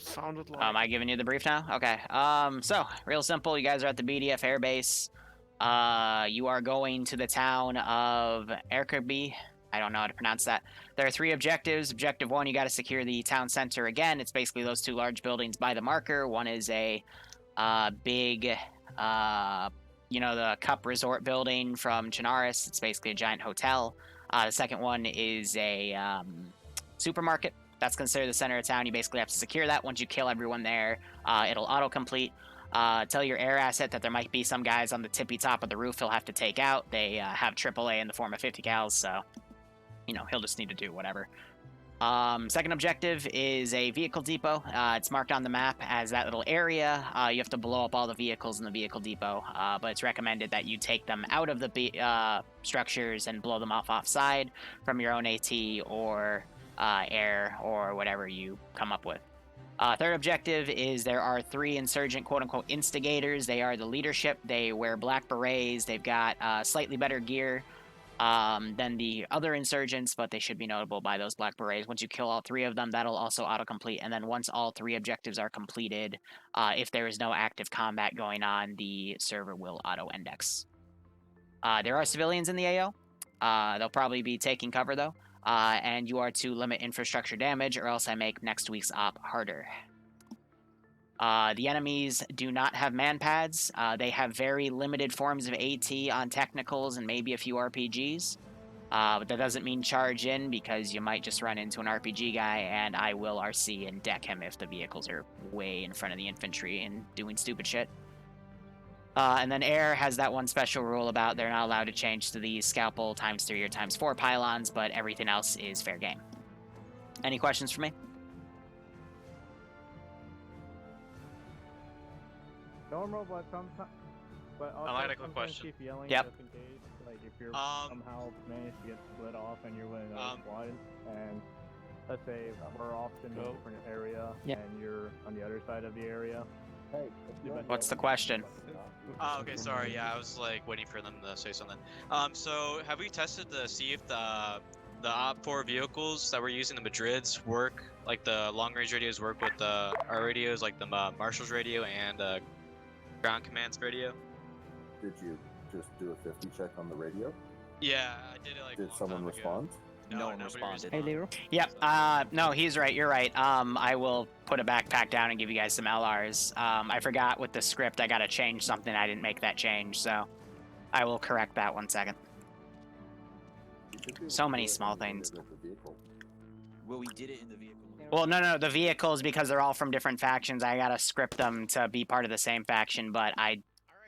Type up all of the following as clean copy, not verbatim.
sounded like. Am I giving you the brief now? Okay. So real simple. You guys are at the BDF airbase. You are going to the town of Erkirby. I don't know how to pronounce that. There are 3 objectives. Objective 1, you got to secure the town center again. It's basically those 2 large buildings by the marker. One is a big, the Cup Resort building from Chinaris. It's basically a giant hotel. The second one is a supermarket. That's considered the center of town. You basically have to secure that. Once you kill everyone there, it'll autocomplete. Tell your air asset that there might be some guys on the tippy top of the roof he'll have to take out. They have AAA in the form of 50 cals, so, he'll just need to do whatever. Second objective is a vehicle depot. It's marked on the map as that little area. You have to blow up all the vehicles in the vehicle depot, but it's recommended that you take them out of the structures and blow them off offside from your own AT or air or whatever you come up with. Third objective is there are 3 insurgent quote-unquote instigators. They are the leadership. They wear black berets. They've got slightly better gear than the other insurgents, but they should be notable by those black berets. Once you kill all 3 of them, that'll also autocomplete. And then once all 3 objectives are completed, if there is no active combat going on, the server will auto-index. There are civilians in the AO. They'll probably be taking cover, though. And you are to limit infrastructure damage, or else I make next week's op harder. The enemies do not have manpads. They have very limited forms of AT on technicals and maybe a few RPGs. But that doesn't mean charge in, because you might just run into an RPG guy, and I will RC and deck him if the vehicles are way in front of the infantry and doing stupid shit. And then air has that one special rule about they're not allowed to change to the Scalpel ×3 or ×4 pylons, but everything else is fair game. Any questions for me? Normal, but sometimes. But also I had a quick question. Keep yelling Yep. just in case. Like if you're somehow managed to get split off and you're with another squad, and let's say we're off in a different area and you're on the other side of the area. Hey, What's the question? Oh, okay, sorry. Yeah, I was like waiting for them to say something. So have we tested to see if the Op4 vehicles that we're using, the Madrids, work, like the long-range radios work with our radios, like the Marshal's radio and Ground Command's radio? Did you just do a 50 check on the radio? Yeah, I did it like. Did someone respond? No one responded. Hey, Liru. Yep. No, he's right. You're right. I will put a backpack down and give you guys some LRs. I forgot with the script I gotta change something. I didn't make that change, so I will correct that 1 second. So many small things. Well, we did it in the vehicle. Well, no, the vehicles, because they're all from different factions, I gotta script them to be part of the same faction, but I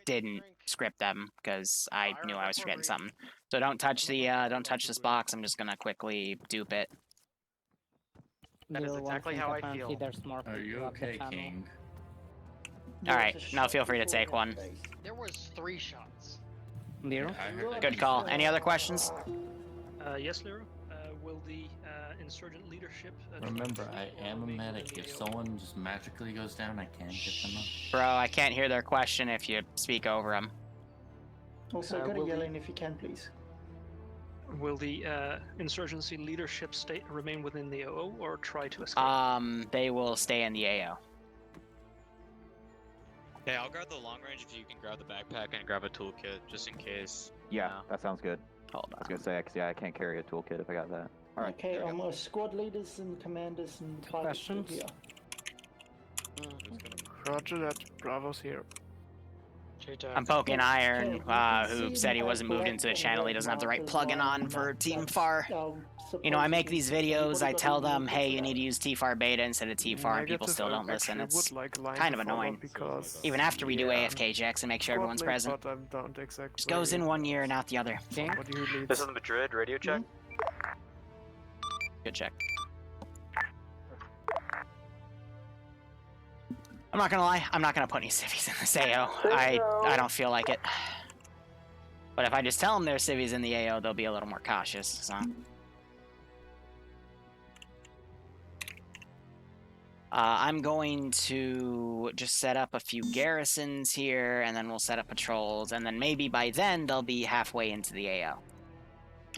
didn't script them because I knew I was forgetting something. So don't touch this box. I'm just gonna quickly dupe it. That is exactly how I feel. Are you okay, King? All right, now feel free to take one. There was 3 shots. Liru? Good call. Any other questions? Yes, Liru. Will the insurgent leadership... Remember, I am a medic. If someone just magically goes down, I can get them up. Bro, I can't hear their question if you speak over them. Also, go to yelling if you can, please. Will the insurgency leadership remain within the AO or try to escape? They will stay in the AO. Okay, I'll grab the long range if you can grab the backpack and grab a toolkit just in case. Yeah, that sounds good. Hold on. I was gonna say, cause yeah, I can't carry a toolkit if I got that. All right. Okay, squad leaders and commanders and questions. Here. Roger that. Bravo's here. I'm poking Iron, who said he wasn't moved into the channel. He doesn't have the right plugin on for Team FAR. I make these videos, I tell them, hey, you need to use TFAR beta instead of TFAR, and people still don't listen. It's kind of annoying. Even after we do AFK checks and make sure everyone's present. Just goes in one ear and out the other. This is the Madrid radio check. Good check. I'm not gonna lie, I'm not gonna put any civvies in this AO. I don't feel like it. But if I just tell them there's civvies in the AO, they'll be a little more cautious, so. I'm going to just set up a few garrisons here, and then we'll set up patrols, and then maybe by then they'll be halfway into the AO.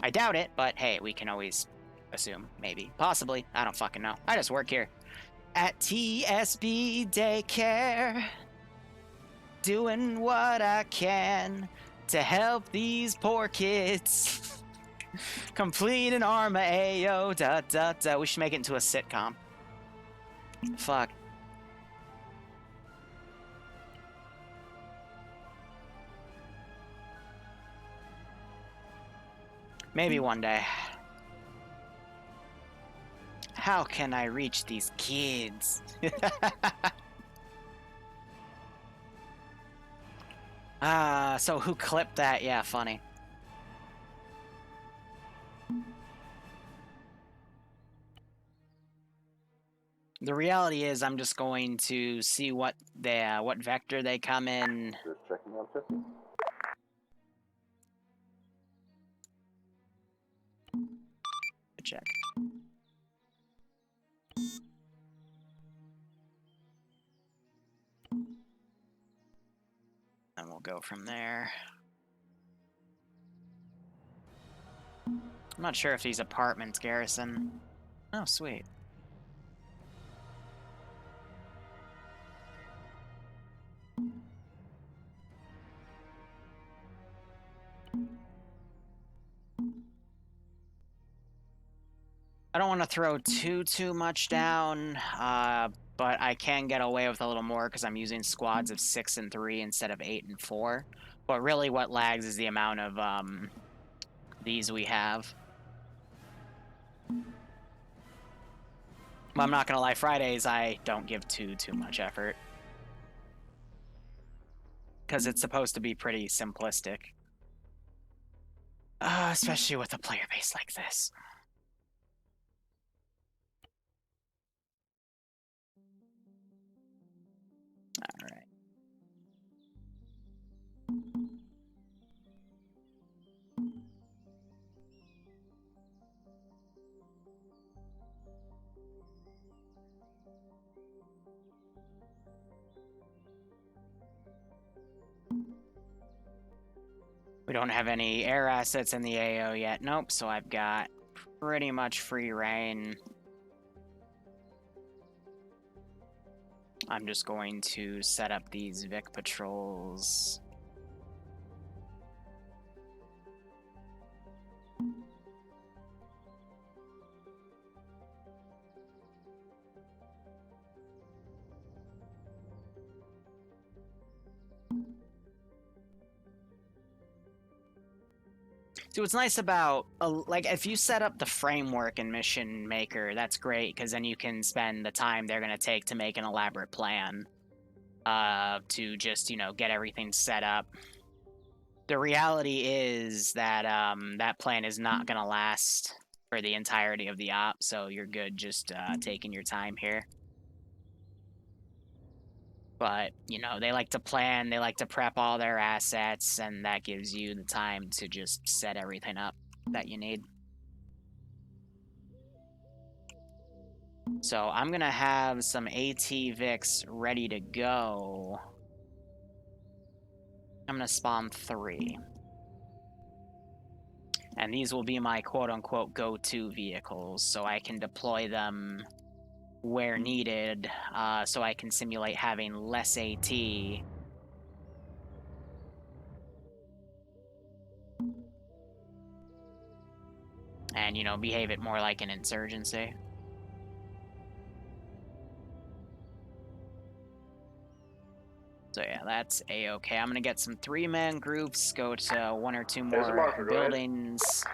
I doubt it, but hey, we can always assume. Maybe. Possibly. I don't fucking know. I just work here. at TSB Daycare, doing what I can to help these poor kids complete an Arma AO. We should make it into a sitcom. Fuck. Maybe one day. How can I reach these kids? So who clipped that? Yeah, funny. The reality is I'm just going to see what vector they come in. Just checking on 50. Check. And we'll go from there. I'm not sure if these apartments garrison. Oh, sweet. I don't want to throw too much down, but I can get away with a little more because I'm using squads of 6 and 3 instead of 8 and 4. But really what lags is the amount of these we have. But I'm not going to lie, Fridays I don't give too much effort. Because it's supposed to be pretty simplistic. Especially with a player base like this. All right. We don't have any air assets in the AO yet. Nope, so I've got pretty much free reign. I'm just going to set up these Vic patrols. See, what's nice about, like, if you set up the framework in Mission Maker, that's great, because then you can spend the time they're going to take to make an elaborate plan to just, you know, get everything set up. The reality is that that plan is not going to last for the entirety of the op, so you're good just taking your time here. But, you know, they like to plan, they like to prep all their assets, and that gives you the time to just set everything up that you need. So I'm going to have some AT Vics ready to go. I'm going to spawn 3. And these will be my quote-unquote go-to vehicles, so I can deploy them where needed, so I can simulate having less AT. And, you know, behave it more like an insurgency. So yeah, that's A-okay. I'm gonna get some 3-man groups, go to 1 or 2 more buildings.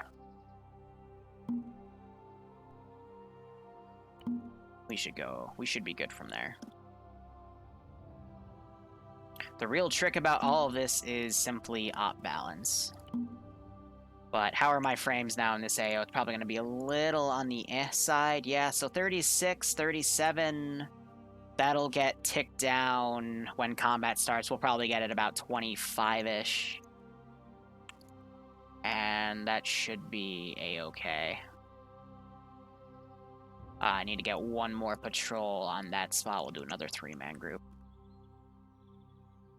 We should be good from there. The real trick about all of this is simply op balance. But how are my frames now in this AO? It's probably going to be a little on the side. Yeah, so 36, 37, that'll get ticked down when combat starts. We'll probably get it about 25-ish. And that should be A-okay. I need to get 1 more patrol on that spot. We'll do another 3-man group.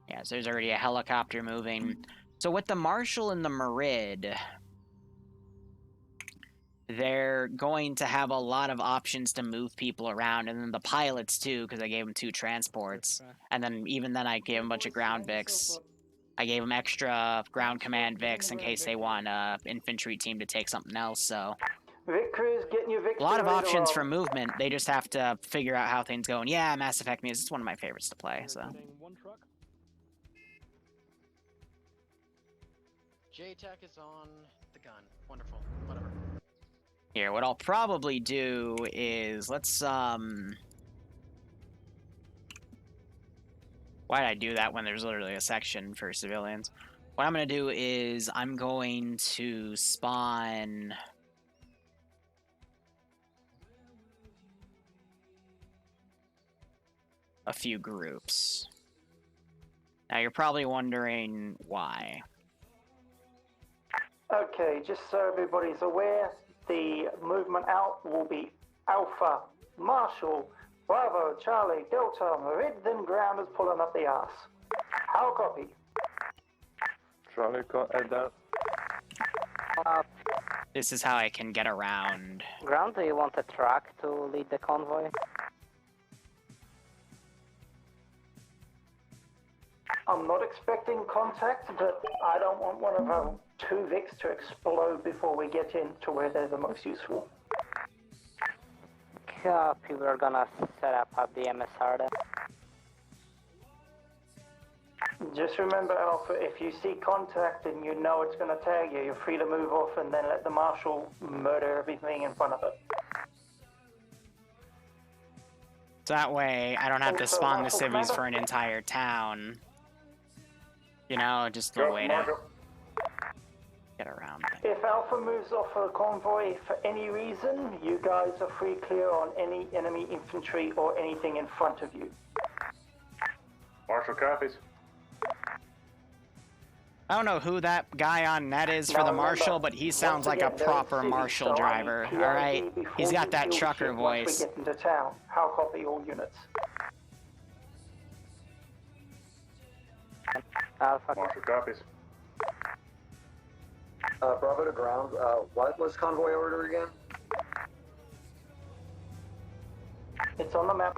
Yeah, so there's already a helicopter moving. So with the Marshal and the Merid, they're going to have a lot of options to move people around, and then the pilots too, because I gave them 2 transports, and then even then I gave them a bunch of ground Vics. I gave them extra ground command Vics in case they want a infantry team to take something else. So Vic crews, getting your Vics. a lot of options for movement. They just have to figure out how things go. And yeah, Mass Effect Muse is one of my favorites to play. So. JTAC is on the gun. Wonderful. Whatever. Here, what I'll probably do is let's Why did I do that when there's literally a section for civilians? What I'm going to do is I'm going to spawn a few groups. Now you're probably wondering why. Okay, just so everybody's aware, the movement out will be Alpha, Marshall, Bravo, Charlie, Delta, Merid, then ground is pulling up the arse. How copy? Charlie, add that. This is how I can get around. Ground, do you want a truck to lead the convoy? I'm not expecting contact, but I don't want one of our 2 Vics to explode before we get into where they're the most useful. Copy, we're gonna set up the MSR then. Just remember, Alpha, if you see contact and you know it's going to tag you, you're free to move off and then let the Marshal murder everything in front of it. So that way, I don't have to spawn the civvies for an entire town. You know, just a way to get around it. If Alpha moves off a convoy for any reason, you guys are free clear on any enemy infantry or anything in front of you. Marshal copies. I don't know who that guy on net is for the Marshal, but he sounds like a proper Marshal driver, alright? He's got that trucker voice. Once we get into town, how copy all units? Alpha. Marshal copies. Bravo to ground. What was convoy order again? It's on the map.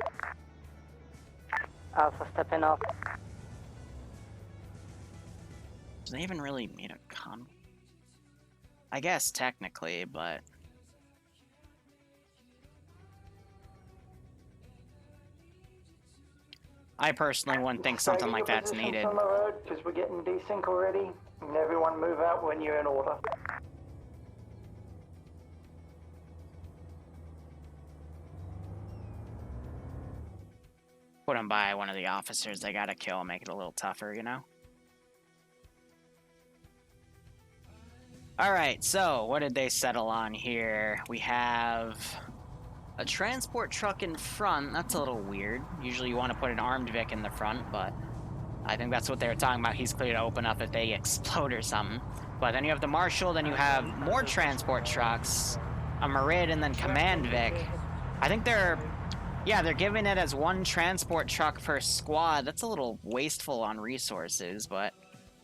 Alpha stepping off. Do they even really need a con? I guess technically, but I personally wouldn't think something like that's needed. On the road, because we're getting desync already, and everyone move out when you're in order. Put them by one of the officers they gotta kill, make it a little tougher, you know? Alright, so what did they settle on here? We have a transport truck in front. That's a little weird. Usually you want to put an armed Vic in the front, but I think that's what they were talking about. He's clear to open up if they explode or something. But then you have the Marshal, then you have more transport trucks, a Merid, and then Command Vic. I think they're giving it as 1 transport truck per squad. That's a little wasteful on resources, but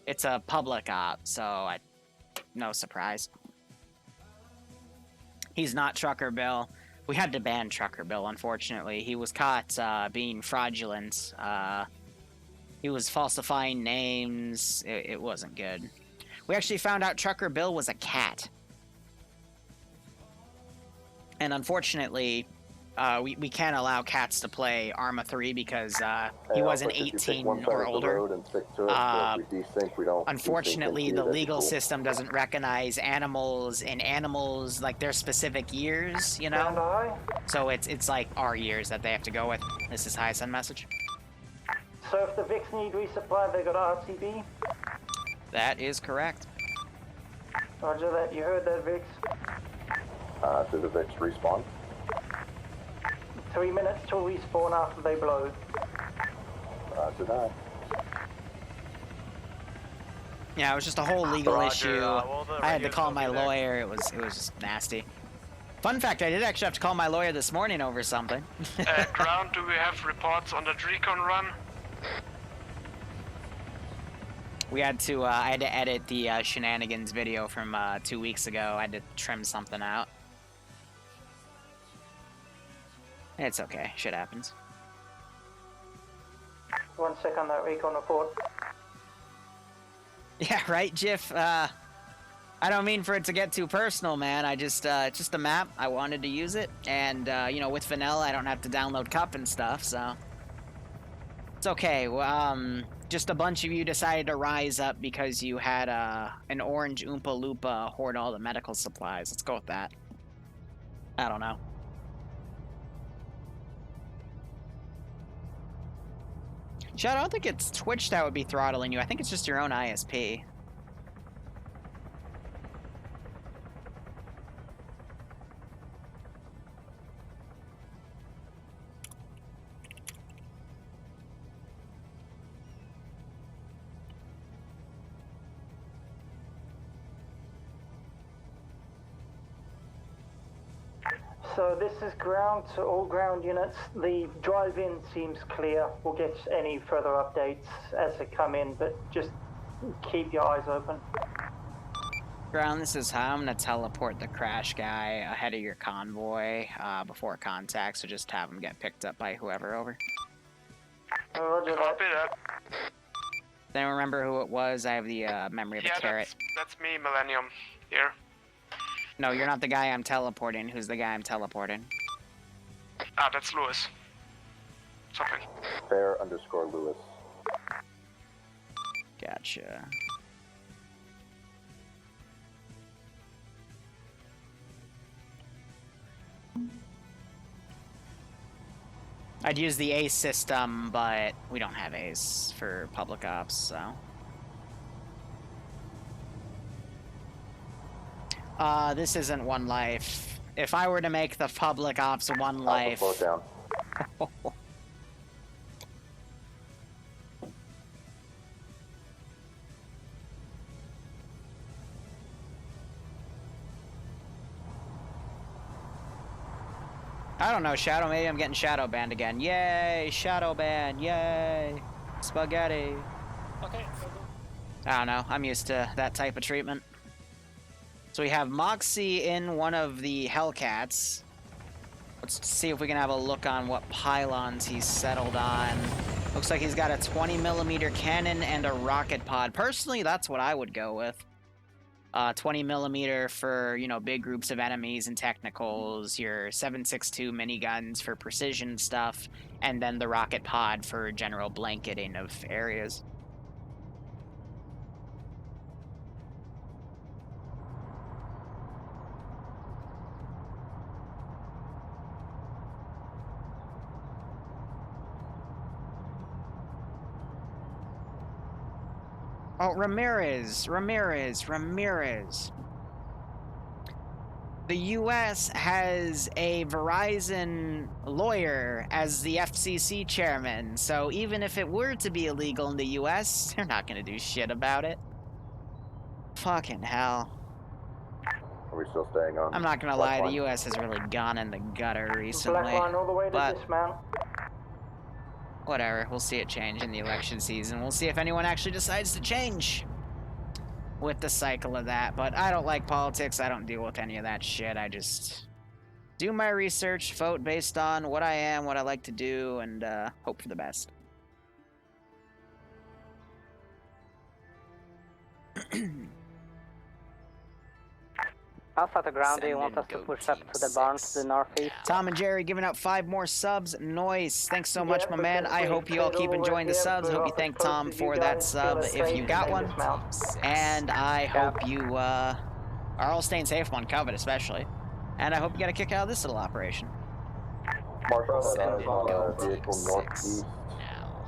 it's a public op, so no surprise. He's not Trucker Bill. We had to ban Trucker Bill, unfortunately. He was caught being fraudulent. He was falsifying names. It wasn't good. We actually found out Trucker Bill was a cat. And unfortunately, we can't allow cats to play Arma 3 because he wasn't 18 or older. Unfortunately, the legal system doesn't recognize animals and animals, like, their specific years, you know? So it's like our years that they have to go with. This is Hi-Sun message. So if the Vics need resupply, they got RTB? That is correct. Roger that. You heard that, Vics? Do the Vics respawn? 3 minutes till respawn after they blow. Roger that. Yeah, it was just a whole legal issue. I had to call my lawyer. It was just nasty. Fun fact, I did actually have to call my lawyer this morning over something. Ground, do we have reports on the recon run? We had to, I had to edit the shenanigans video from 2 weeks ago. I had to trim something out. It's okay. Shit happens. 1 sec on that recon report. Yeah, right, Jiff? I don't mean for it to get too personal, man. I just, just a map. I wanted to use it. And, you know, with vanilla, I don't have to download cup and stuff, so... It's okay. Just a bunch of you decided to rise up because you had, an orange Oompa Loompa hoard all the medical supplies. Let's go with that. I don't know. Chad, I don't think it's Twitch that would be throttling you. I think it's just your own ISP. So this is ground to all ground units. The drive-in seems clear. We'll get any further updates as they come in, but just keep your eyes open. Ground, this is how I'm gonna teleport the crash guy ahead of your convoy before contact, so just have him get picked up by whoever over. Roger that. Copy that. Does anyone remember who it was? I have the memory of a carrot. That's me, Millennium, here. No, you're not the guy I'm teleporting. Who's the guy I'm teleporting? Ah, that's Lewis. Something. Fair_Lewis. Gotcha. I'd use the ACE system, but we don't have ACE for public ops, so... this isn't one life. If I were to make the public ops one life... Slow down. I don't know, Shadow. Maybe I'm getting shadow banned again. Yay! Shadow ban! Yay! Spaghetti! Okay. I don't know. I'm used to that type of treatment. So we have Moxie in one of the Hellcats. Let's see if we can have a look on what pylons he's settled on. Looks like he's got a 20mm cannon and a rocket pod. Personally, that's what I would go with. 20mm for, you know, big groups of enemies and technicals, your 7.62 miniguns for precision stuff, and then the rocket pod for general blanketing of areas. Oh, Ramirez. The U.S. has a Verizon lawyer as the FCC chairman, so even if it were to be illegal in the U.S., they're not gonna do shit about it. Fucking hell. Are we still staying on? I'm not gonna lie, the U.S. has really gone in the gutter recently. Black line all the way to dismount. Whatever, we'll see it change in the election season. We'll see if anyone actually decides to change with the cycle of that. But I don't like politics. I don't deal with any of that shit. I just do my research, vote based on what I am, what I like to do, and hope for the best. Alpha to ground, do you want us to push up to the barn to the northeast? Tom and Jerry giving out 5 more subs. Noise. Thanks so much, my man. I hope you all keep enjoying the subs. Hope you thank Tom for that sub if you got one. And I hope you are all staying safe on COVID, especially. And I hope you get a kick out of this little operation. Marshal, that is on a vehicle northeast,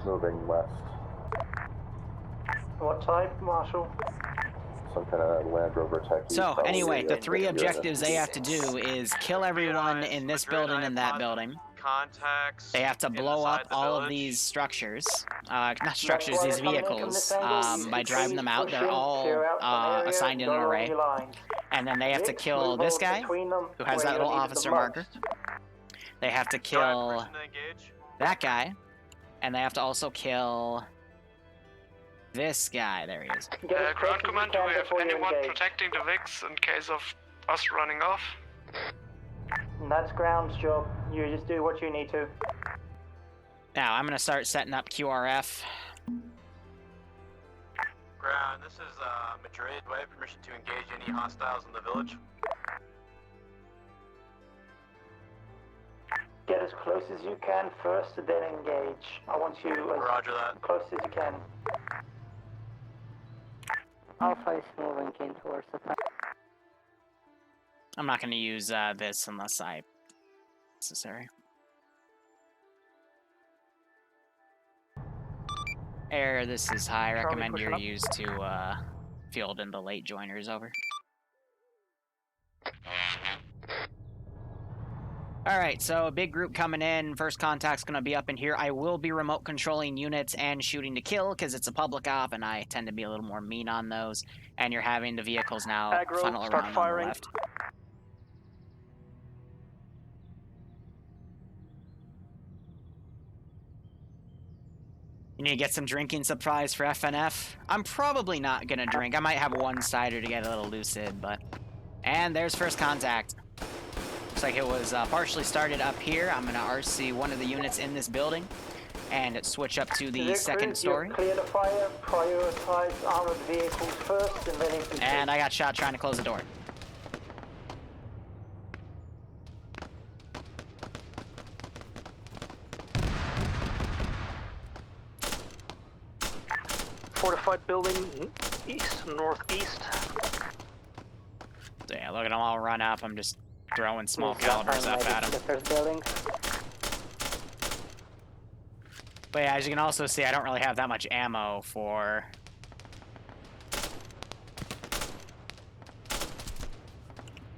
moving west. What type, Marshal? Some kind of Land Rover tech. So, anyway, the 3 objectives they have to do is kill everyone in this building and that building. Contacts. They have to blow up all of these structures. Not structures, these vehicles. By driving them out, they're all assigned in an array. And then they have to kill this guy, who has that little officer marker. They have to kill that guy. And they have to also kill this guy. There he is. Ground command, do we have anyone protecting the VIX in case of us running off? And that's ground's job. You just do what you need to. Now, I'm going to start setting up QRF. Ground, this is Madrid. Do I have permission to engage any hostiles in the village? Get as close as you can first, and then engage. I want you as close as you can. Alpha is moving in towards the town. I'm not going to use this unless necessary. Air, this is high. I recommend your use to field in the late joiners over. Alright, so a big group coming in. First contact's going to be up in here. I will be remote controlling units and shooting to kill because it's a public op and I tend to be a little more mean on those. And you're having the vehicles now funnel around on the left. You need to get some drinking supplies for FNF. I'm probably not going to drink. I might have one cider to get a little lucid, but... And there's first contact. Looks like it was partially started up here. I'm going to RC one of the units in this building and switch up to the second story. Clear the fire, prioritize armored vehicles first, and then infantry. And I got shot trying to close the door. Fortified building east, northeast. So yeah, look at them all run up. I'm just throwing small calibers up at them. The first building. But yeah, as you can also see, I don't really have that much ammo for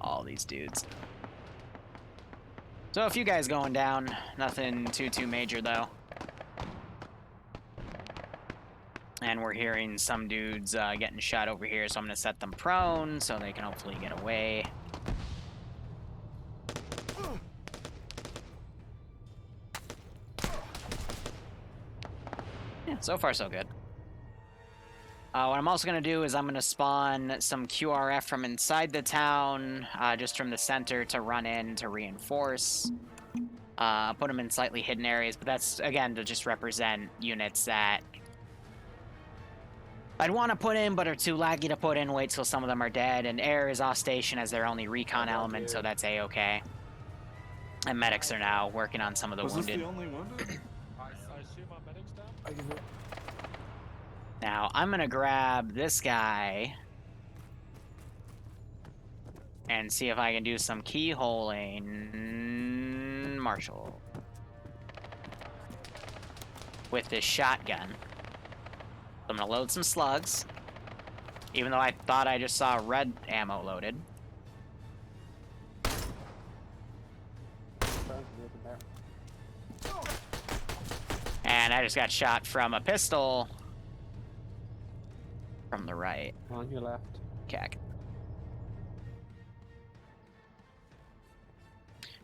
all these dudes. So a few guys going down. Nothing too major though. And we're hearing some dudes getting shot over here, so I'm going to set them prone so they can hopefully get away. Yeah, so far so good. What I'm also going to do is I'm going to spawn some QRF from inside the town, just from the center to run in to reinforce. Put them in slightly hidden areas, but that's, again, to just represent units that I'd want to put in, but are too laggy to put in. Wait till some of them are dead. And air is off station as their only recon element, so that's a-okay. And medics are now working on some of the wounded. This the only wounded? I see my medics down. Now, I'm going to grab this guy and see if I can do some keyholing. Marshall. With this shotgun. I'm going to load some slugs, even though I thought I just saw red ammo loaded. And I just got shot from a pistol from the right. On your left. Cack.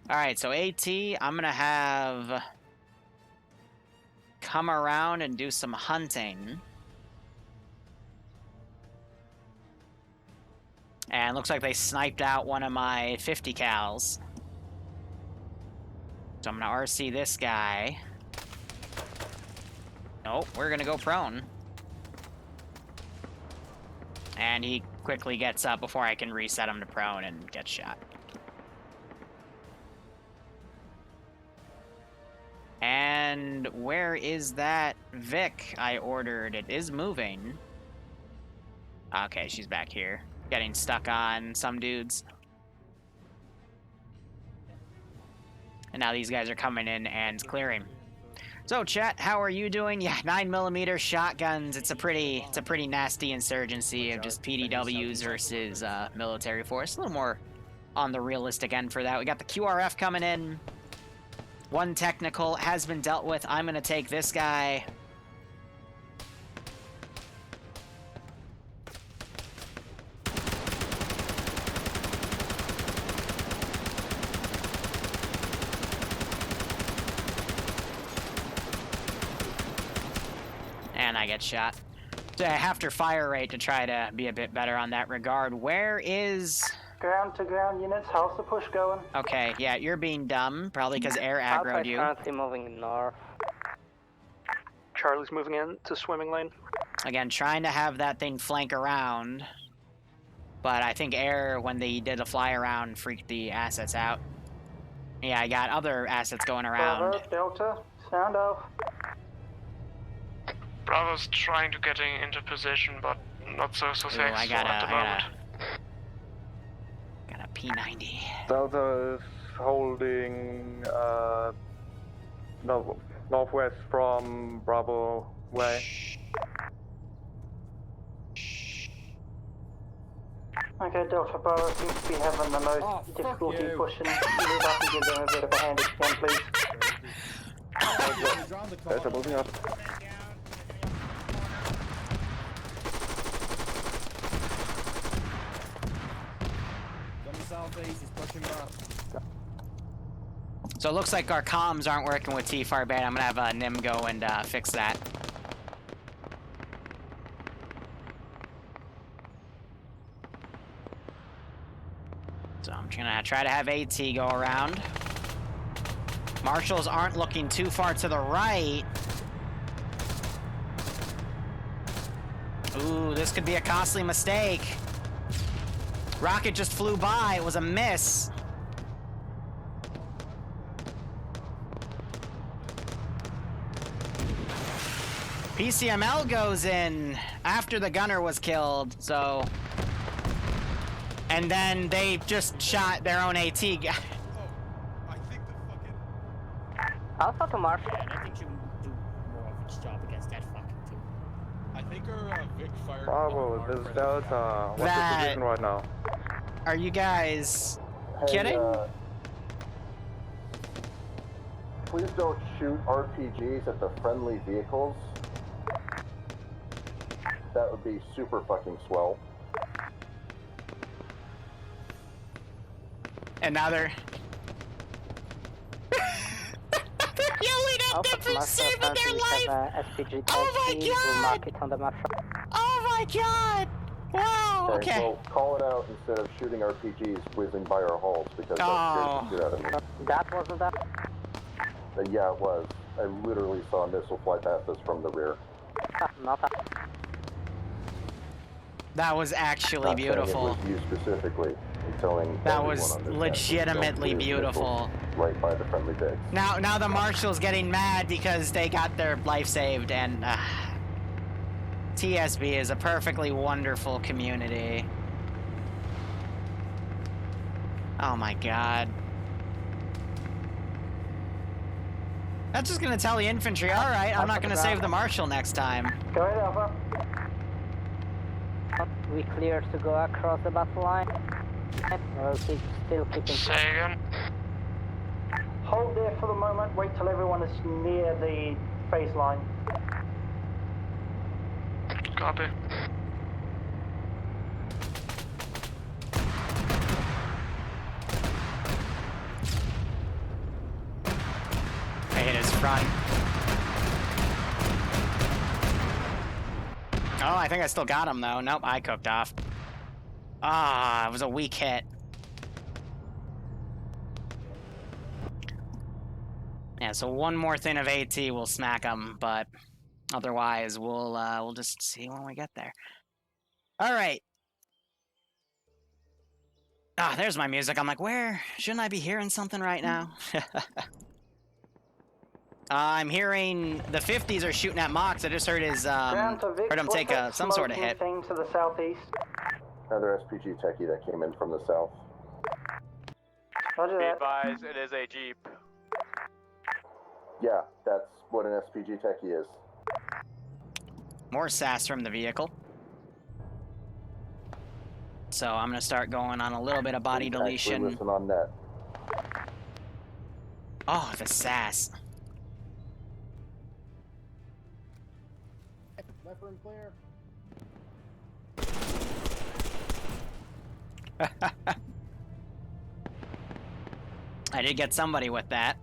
Alright, so AT, I'm going to have come around and do some hunting. And looks like they sniped out one of my 50 cals. So I'm going to RC this guy. Nope, we're going to go prone. And he quickly gets up before I can reset him to prone and get shot. And where is that Vic I ordered? It is moving. Okay, she's back here. Getting stuck on some dudes. And now these guys are coming in and clearing. So chat, how are you doing? Yeah, 9mm shotguns. It's a pretty nasty insurgency of just PDWs versus military force. A little more on the realistic end for that. We got the QRF coming in. One technical has been dealt with. I'm gonna take this guy. And I get shot. So I have to fire rate to try to be a bit better on that regard. Where is Ground to ground units, how's the push going? Okay, yeah, you're being dumb, probably because air aggroed you. Currently moving north. Charlie's moving in to swimming lane. Again, trying to have that thing flank around. But I think air, when they did a fly around, freaked the assets out. Yeah, I got other assets going around. Bravo, Delta, sound off. Bravo's trying to get into position, but not so successful I got at the moment. Got a P90. Delta is holding northwest from Bravo way. Okay, Delta Bravo seems to be having the most difficulty pushing. Move up and give them a bit of a hand if you can, please. Delta moving up. So it looks like our comms aren't working with T-Far bad. I'm gonna have Nim go and fix that. So I'm gonna try to have AT go around. Marshals aren't looking too far to the right. Ooh, this could be a costly mistake. Rocket just flew by. It was a miss. PCML goes in after the gunner was killed, so... And then they just shot their own AT guy. Alpha to Marshall. Yeah, and I think she would do more of its job against that fucking too. I think her Vic fired. Bravo, this is Delta. What's the position right now? Are you guys kidding? Please don't shoot RPGs at the friendly vehicles. That would be super fucking swell. And now they're... they're yelling at them for saving their life! Oh my god! Oh my god! Wow, okay. Well, call it out instead of shooting RPGs whizzing by our halls, because that scares the shit out of me. That wasn't that? Yeah, it was. I literally saw a missile fly past us from the rear. Not that. That was actually beautiful. It was you specifically. That was legitimately beautiful. Right by the friendly digs. Now the marshal's getting mad because they got their life saved, and TSB is a perfectly wonderful community. Oh my god. That's just gonna tell the infantry, alright, I'm not gonna save the marshal next time. Go ahead, Alpha. We clear to go across the battle line. Or still keeping. Say again. Hold there for the moment. Wait till everyone is near the phase line. Copy. I hit his front. Oh, I think I still got him though. Nope, I cooked off. Ah, it was a weak hit. Yeah, so one more thing of AT will smack him, but otherwise we'll just see when we get there. All right. Ah, there's my music. I'm like, where? Shouldn't I be hearing something right now? I'm hearing the 50s are shooting at Mox. I just heard his heard him take some sort of hit. Thing to the southeast. Another SPG techie that came in from the south. Roger Be that. advised, it is a Jeep. Yeah, that's what an SPG techie is. More sass from the vehicle. So I'm gonna start going on a little bit of body deletion. Listen on net. Oh, the sass. Left room clear. I did get somebody with that.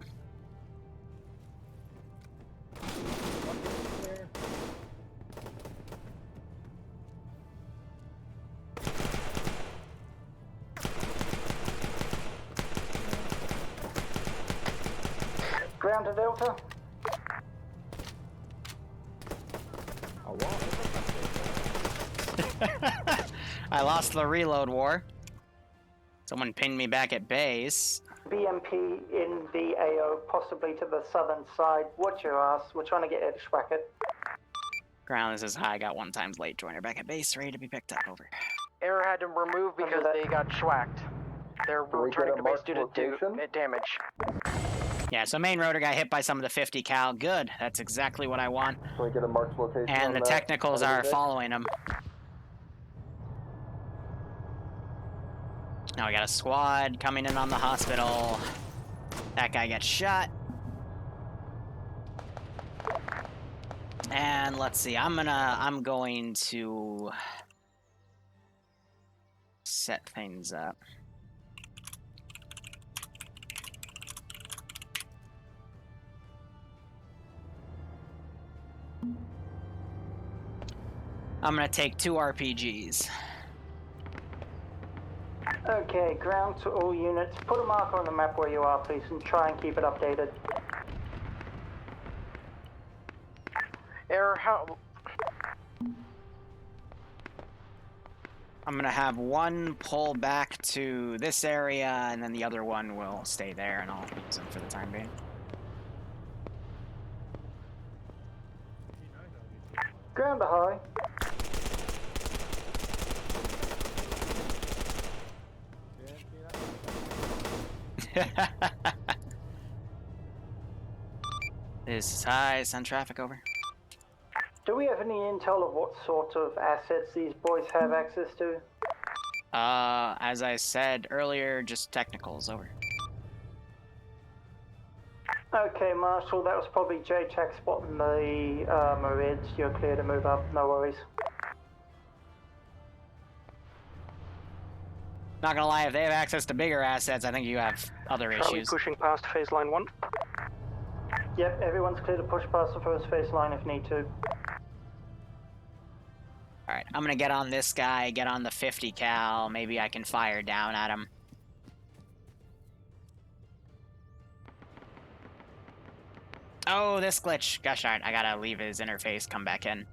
ground to Delta? I lost the reload war. Someone pinged me back at base. BMP in the AO, possibly to the southern side. Watch your ass. We're trying to get Ed Schwackett. Ground, this is high. Got 1 times late joiner back at base, ready to be picked up. Over. Error had to remove because they got schwacked. They're returning to base due to damage. Yeah, so main rotor got hit by some of the 50 cal. Good. That's exactly what I want. Can we get a marked location? And the technicals are following him. Now we got a squad coming in on the hospital. That guy gets shot. And let's see, I'm going to set things up. I'm gonna take 2 RPGs. Okay, ground to all units. Put a marker on the map where you are, please, and try and keep it updated. Error, how... I'm gonna have 1 pull back to this area, and then the other one will stay there, and I'll use them for the time being. Ground to high. This is high, send traffic over. Do we have any intel of what sort of assets these boys have access to? As I said earlier, just technicals, over. Okay, Marshal, that was probably J-Tac spotting the Marids. You're clear to move up, no worries. Not gonna lie, if they have access to bigger assets, I think you have other issues. Pushing past phase line 1. Yep, everyone's clear to push past the first phase line if need to. Alright, I'm gonna get on this guy, get on the 50 cal, maybe I can fire down at him. Oh, this glitch. Gosh darn, I gotta leave his interface, come back in.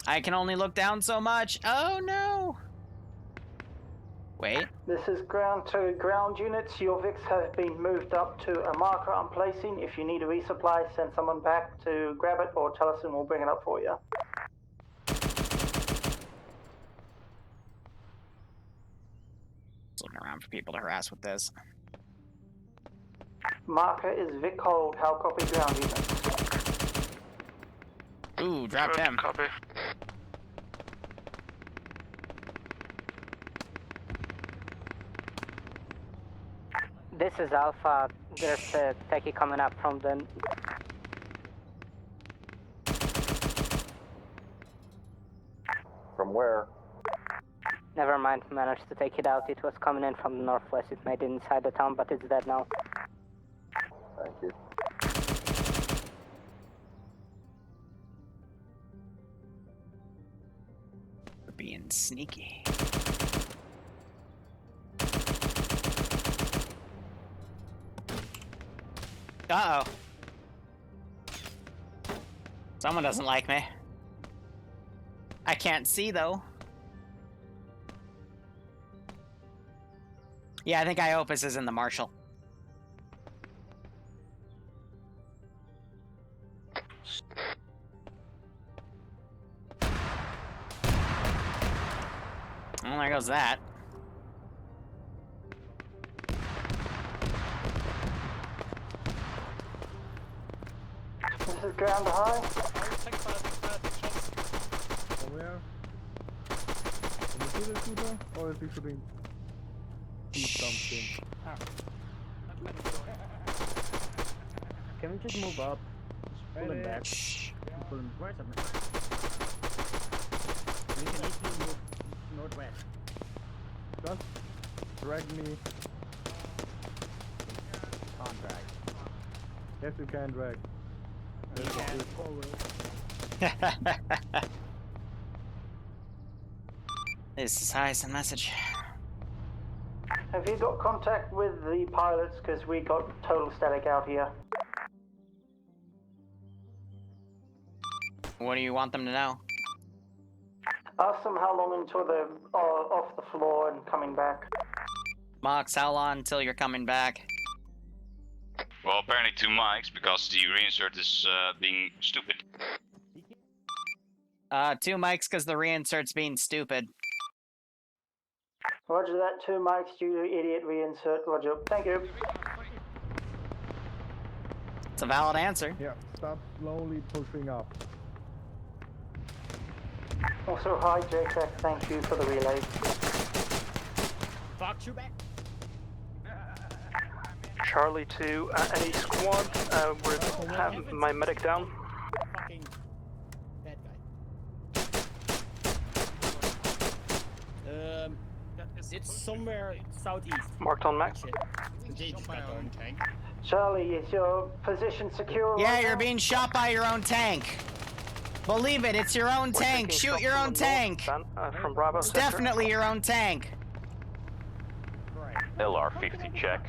I can only look down so much. Oh no! Wait. This is ground to ground units. Your Vics have been moved up to a marker I'm placing. If you need a resupply, send someone back to grab it or tell us and we'll bring it up for you. Looking around for people to harass with this. Marker is Vic Hold. How copy ground units? Ooh, dropped him. Copy. This is Alpha. There's a techie coming up from the... From where? Never mind, managed to take it out. It was coming in from the northwest. It made it inside the town, but it's dead now. Thank you. We're being sneaky. Uh-oh. Someone doesn't like me. I can't see, though. Yeah, I think Iopus is in the Marshal. Well, there goes that. This is ground to high. Where? Can you see the shooter? Or is he shooting? Something. Can we just move up? Just pull him back. Pull him. Where's the man? We can easily move northwest. Just drag me. Can't drag. Yes, you can drag. You can forward. This is high, some message. Have you got contact with the pilots? Because we got total static out here. What do you want them to know? Ask them how long until they're off the floor and coming back. Mox, how long until you're coming back? Well, apparently 2 mics, because the reinsert is being stupid. 2 mics because the reinsert's being stupid. Roger that, 2 mics, you idiot reinsert. Roger. Thank you. It's a valid answer. Yeah, stop slowly pushing up. Also, hi JTech, thank you for the relay. Fuck you back. Charlie to any squad, we have my medic down. Fucking bad guy. It's somewhere southeast. Marked on map. Charlie, is your position secure? Yeah, you're being shot by your own tank. Believe it, it's your own tank. Shoot your own tank. From Bravo. It's definitely your own tank. LR50 check.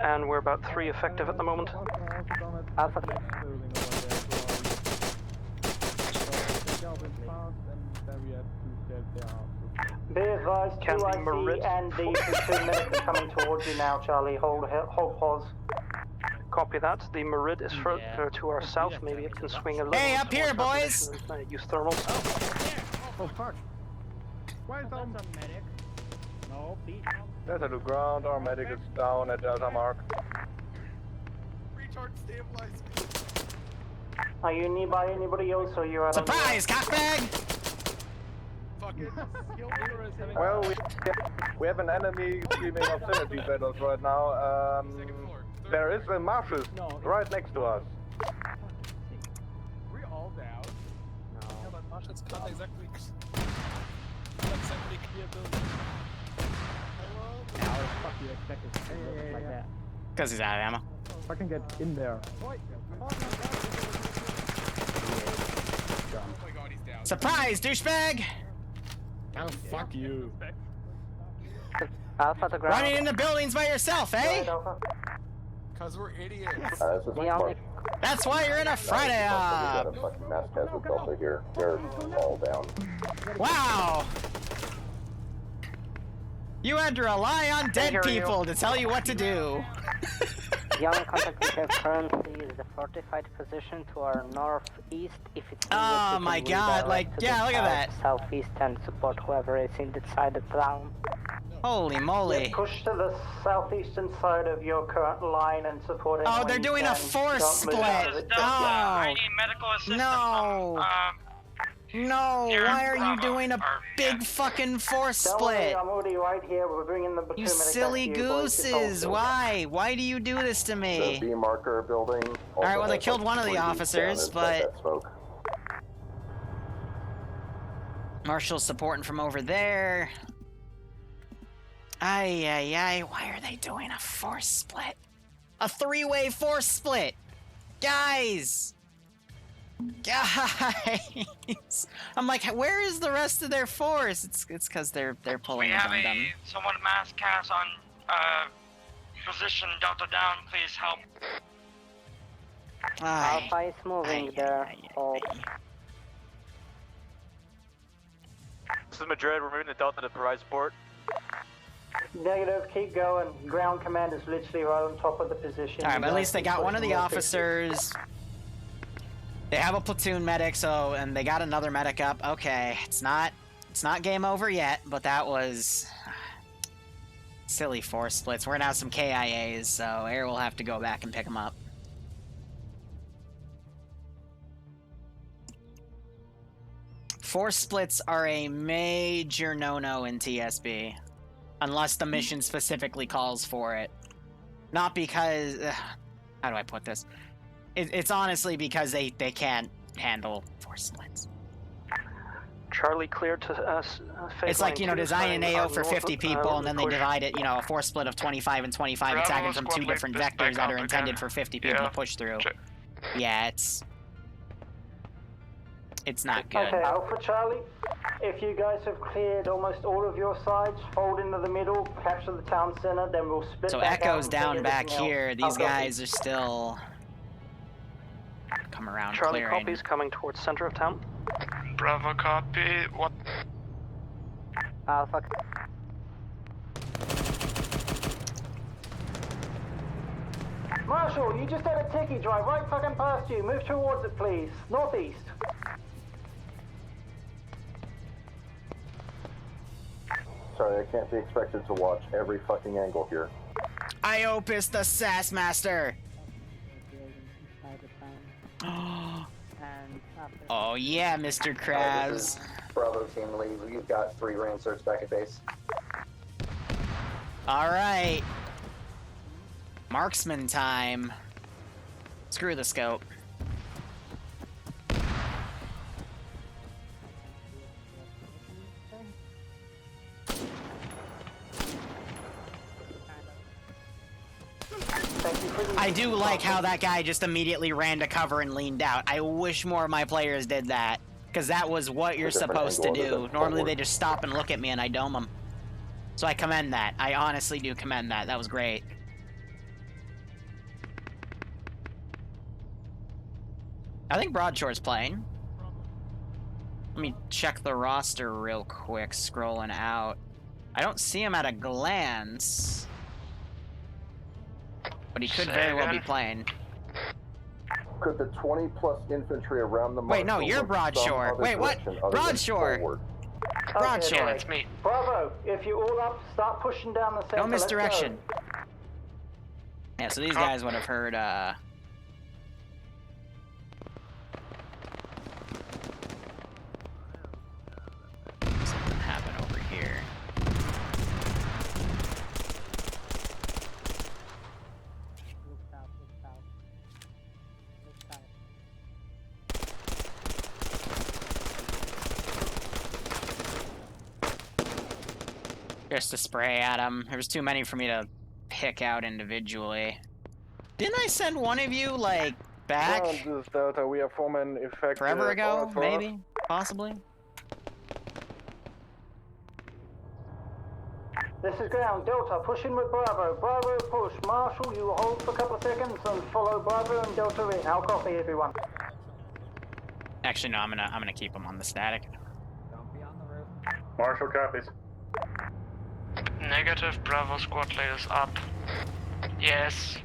And we're about 3 effective at the moment. Alpha. Be advised, 2IC and the platoon medic are coming towards you now, Charlie. Hold pause. Copy that. The Merid is further to our south. Maybe it can swing a little. Hey, up here, boys! Use thermals. Oh, fuck. Why is that medic? No, Pete. Delta to ground, our medic is down at Delta Mark. Retard stabilize me. Are you nearby anybody else or you're out Surprise, cockbag! Well, we have an enemy screaming obscenity battles right now. There is a marshes right next to us. We're all down. No. Yeah, but marshes can't exactly clear building. How the fuck do you expect it to look like that? Because he's out of ammo. Fucking get in there. Surprise, douchebag! Oh, fuck you. Alpha to ground. Running into buildings by yourself, eh? Because we're idiots. That's why you're in a Friday We got a fucking mass hazard Delta here. They're all down. Wow! You had to rely on dead people to tell you what to do. The only contact we have currently is the fortified position to our northeast. If it's oh my god, like, yeah, look at that. Southeast and support whoever is inside the town. Holy moly. Yeah, push to the southeastern side of your current line and support it. Oh, they're doing a force split. Oh, I need medical assistance. No. No, why are you doing a big fucking force split? I'm already right here. We're bringing the You silly gooses. Why? Why do you do this to me? The B marker building. Alright, well, they killed one of the officers, but Marshal's supporting from over there. Ay, why are they doing a force split? A 3-way force split! Guys! Guys! I'm like, where is the rest of their force? It's because they're pulling a dum-dum. Someone mass cast on position Delta down, please help. Alpha is moving there. This is Madrid, we're moving the Delta to provide support. Negative, keep going. Ground command is literally right on top of the position. Alright, but at least they got one of the officers. They have a platoon medic, and they got another medic up. Okay, it's not game over yet, but that was silly force splits. We're gonna have some KIAs, so Air will have to go back and pick them up. Force splits are a major no-no in TSB. Unless the mission specifically calls for it. Not because... how do I put this? It's honestly because they can't handle force splits. Charlie cleared to it's like, you know, design an AO for 50 people and then they divide it, you know, a force split of 25 and 25 attacking from 2 different vectors that are intended for 50 people to push through. Yeah, it's... It's not good. Okay, Alpha Charlie, if you guys have cleared almost all of your sides, fold into the middle, capture the town center, then we'll split So back out Echo's and down take back everything here. else. These guys are still come around Charlie clearing. copies coming towards center of town. Bravo copy. What? Alpha. Marshall, you just had a ticky drive right fucking past you. Move towards it, please. Northeast. Sorry, I can't be expected to watch every fucking angle here. Iopus the Sass Master! Oh yeah, Mr. Krabs. Bravo team lead. You've got 3 reinserts back at base. Alright. Marksman time. Screw the scope. I do like how that guy just immediately ran to cover and leaned out. I wish more of my players did that, because that was what you're supposed to do. Normally they just stop and look at me and I dome them. So I commend that. I honestly do commend that. That was great. I think Broadshore's playing. Let me check the roster real quick, scrolling out. I don't see him at a glance. But he could very well be playing. Could the 20 plus infantry around the Wait, no, you're Broadshore. Wait, what? Broadshore. Broadshore. Okay, that's me. Bravo, if you all up, start pushing down the center. No misdirection. Yeah, so these guys would have heard, something happen over here. Just to spray at them. There was too many for me to pick out individually. Didn't I send one of you, like, back? This is Delta. We have foreman effective. Forever ago, maybe? Possibly? This is ground. Delta, push in with Bravo. Bravo, push. Marshall, you hold for a couple of seconds and follow Bravo and Delta in. I'll copy everyone. Actually, no, I'm gonna keep them on the static. Don't be on the roof. Marshall copies. Negative. Bravo squad leaders up. Yes.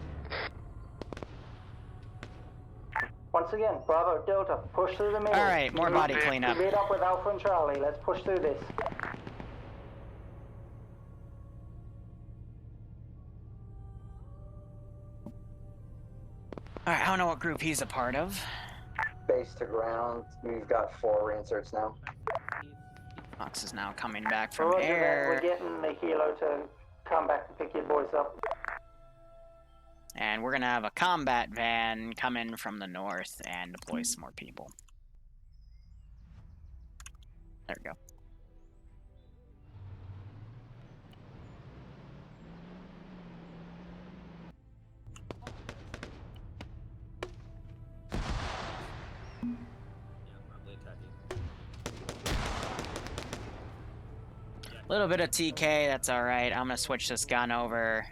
Once again, Bravo, Delta, push through the middle. Alright, more body cleanup. Meet up with Alpha and Charlie. Let's push through this. Alright, I don't know what group he's a part of. Base to ground. We've got 4 reinserts now. Fox is now coming back from Roger air. that. We're getting the helo to come back and pick your boys up. And we're gonna have a combat van come in from the north and deploy some more people. There we go. A little bit of TK, that's alright. I'm gonna switch this gun over.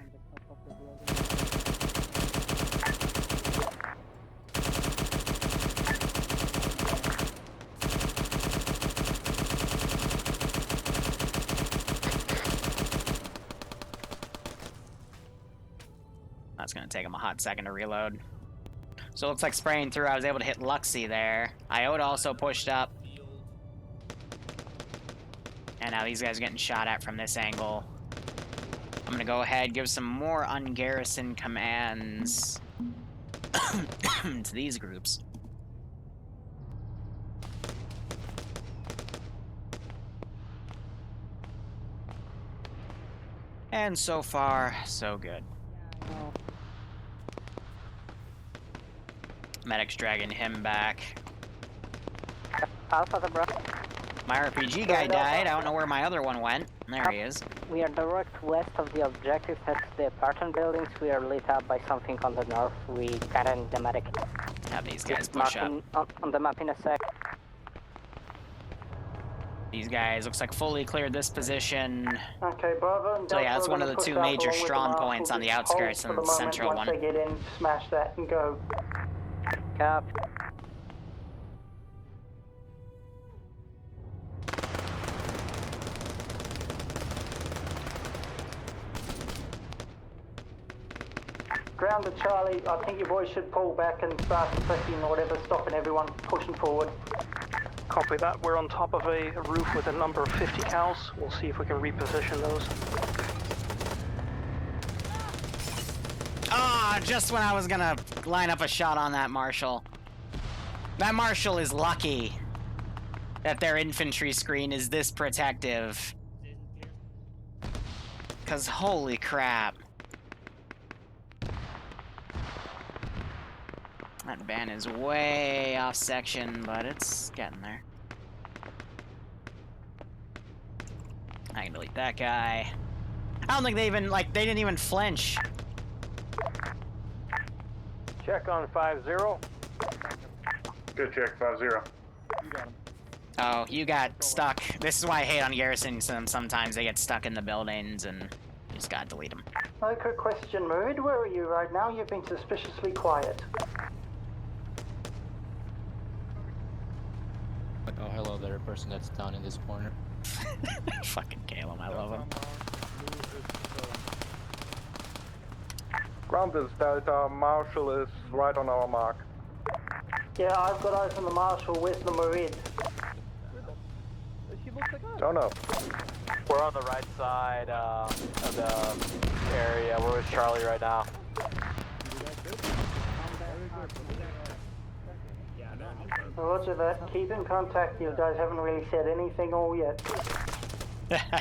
That's gonna take him a hot second to reload. So it looks like spraying through, I was able to hit Luxy there. Iota also pushed up. And now these guys are getting shot at from this angle. I'm gonna go ahead, give some more ungarrison commands to these groups. And so far, so good. Medic's dragging him back. Alpha the bro. My RPG guy died. I don't know where my other one went. There he is. We are direct west of the objective. That's the apartment buildings. We are lit up by something on the north. We got in the medic. Have these guys push up. On the map in a sec. These guys looks like fully cleared this position. Okay, Bravo and Delta. So yeah, that's one of the two major strong points on the outskirts and the central one. Once they get in, smash that and go. Cap. Ground to Charlie. I think your boys should pull back and start pressing or whatever, stopping everyone pushing forward. Copy that. We're on top of a roof with a number of 50 cals. We'll see if we can reposition those. Ah, just when I was gonna line up a shot on that Marshal. That Marshal is lucky that their infantry screen is this protective. 'Cause holy crap. That van is way off section, but it's getting there. I can delete that guy. I don't think they even, like, they didn't even flinch. Check on 5-0. Good check, 5-0. You got him. Oh, you got stuck. This is why I hate on garrisons. Sometimes they get stuck in the buildings and you just gotta delete them. Okay, question, Mood. Where are you right now? You've been suspiciously quiet. Oh, hello there, person that's down in this corner. Fucking Caleb, I love him. Ground is Delta, Marshal is right on our mark. Yeah, I've got eyes on the Marshal. Where's the Marid? She looks like us. Don't know. We're on the right side of the area. We're with Charlie right now. Roger that. Keep in contact. You guys haven't really said anything all yet.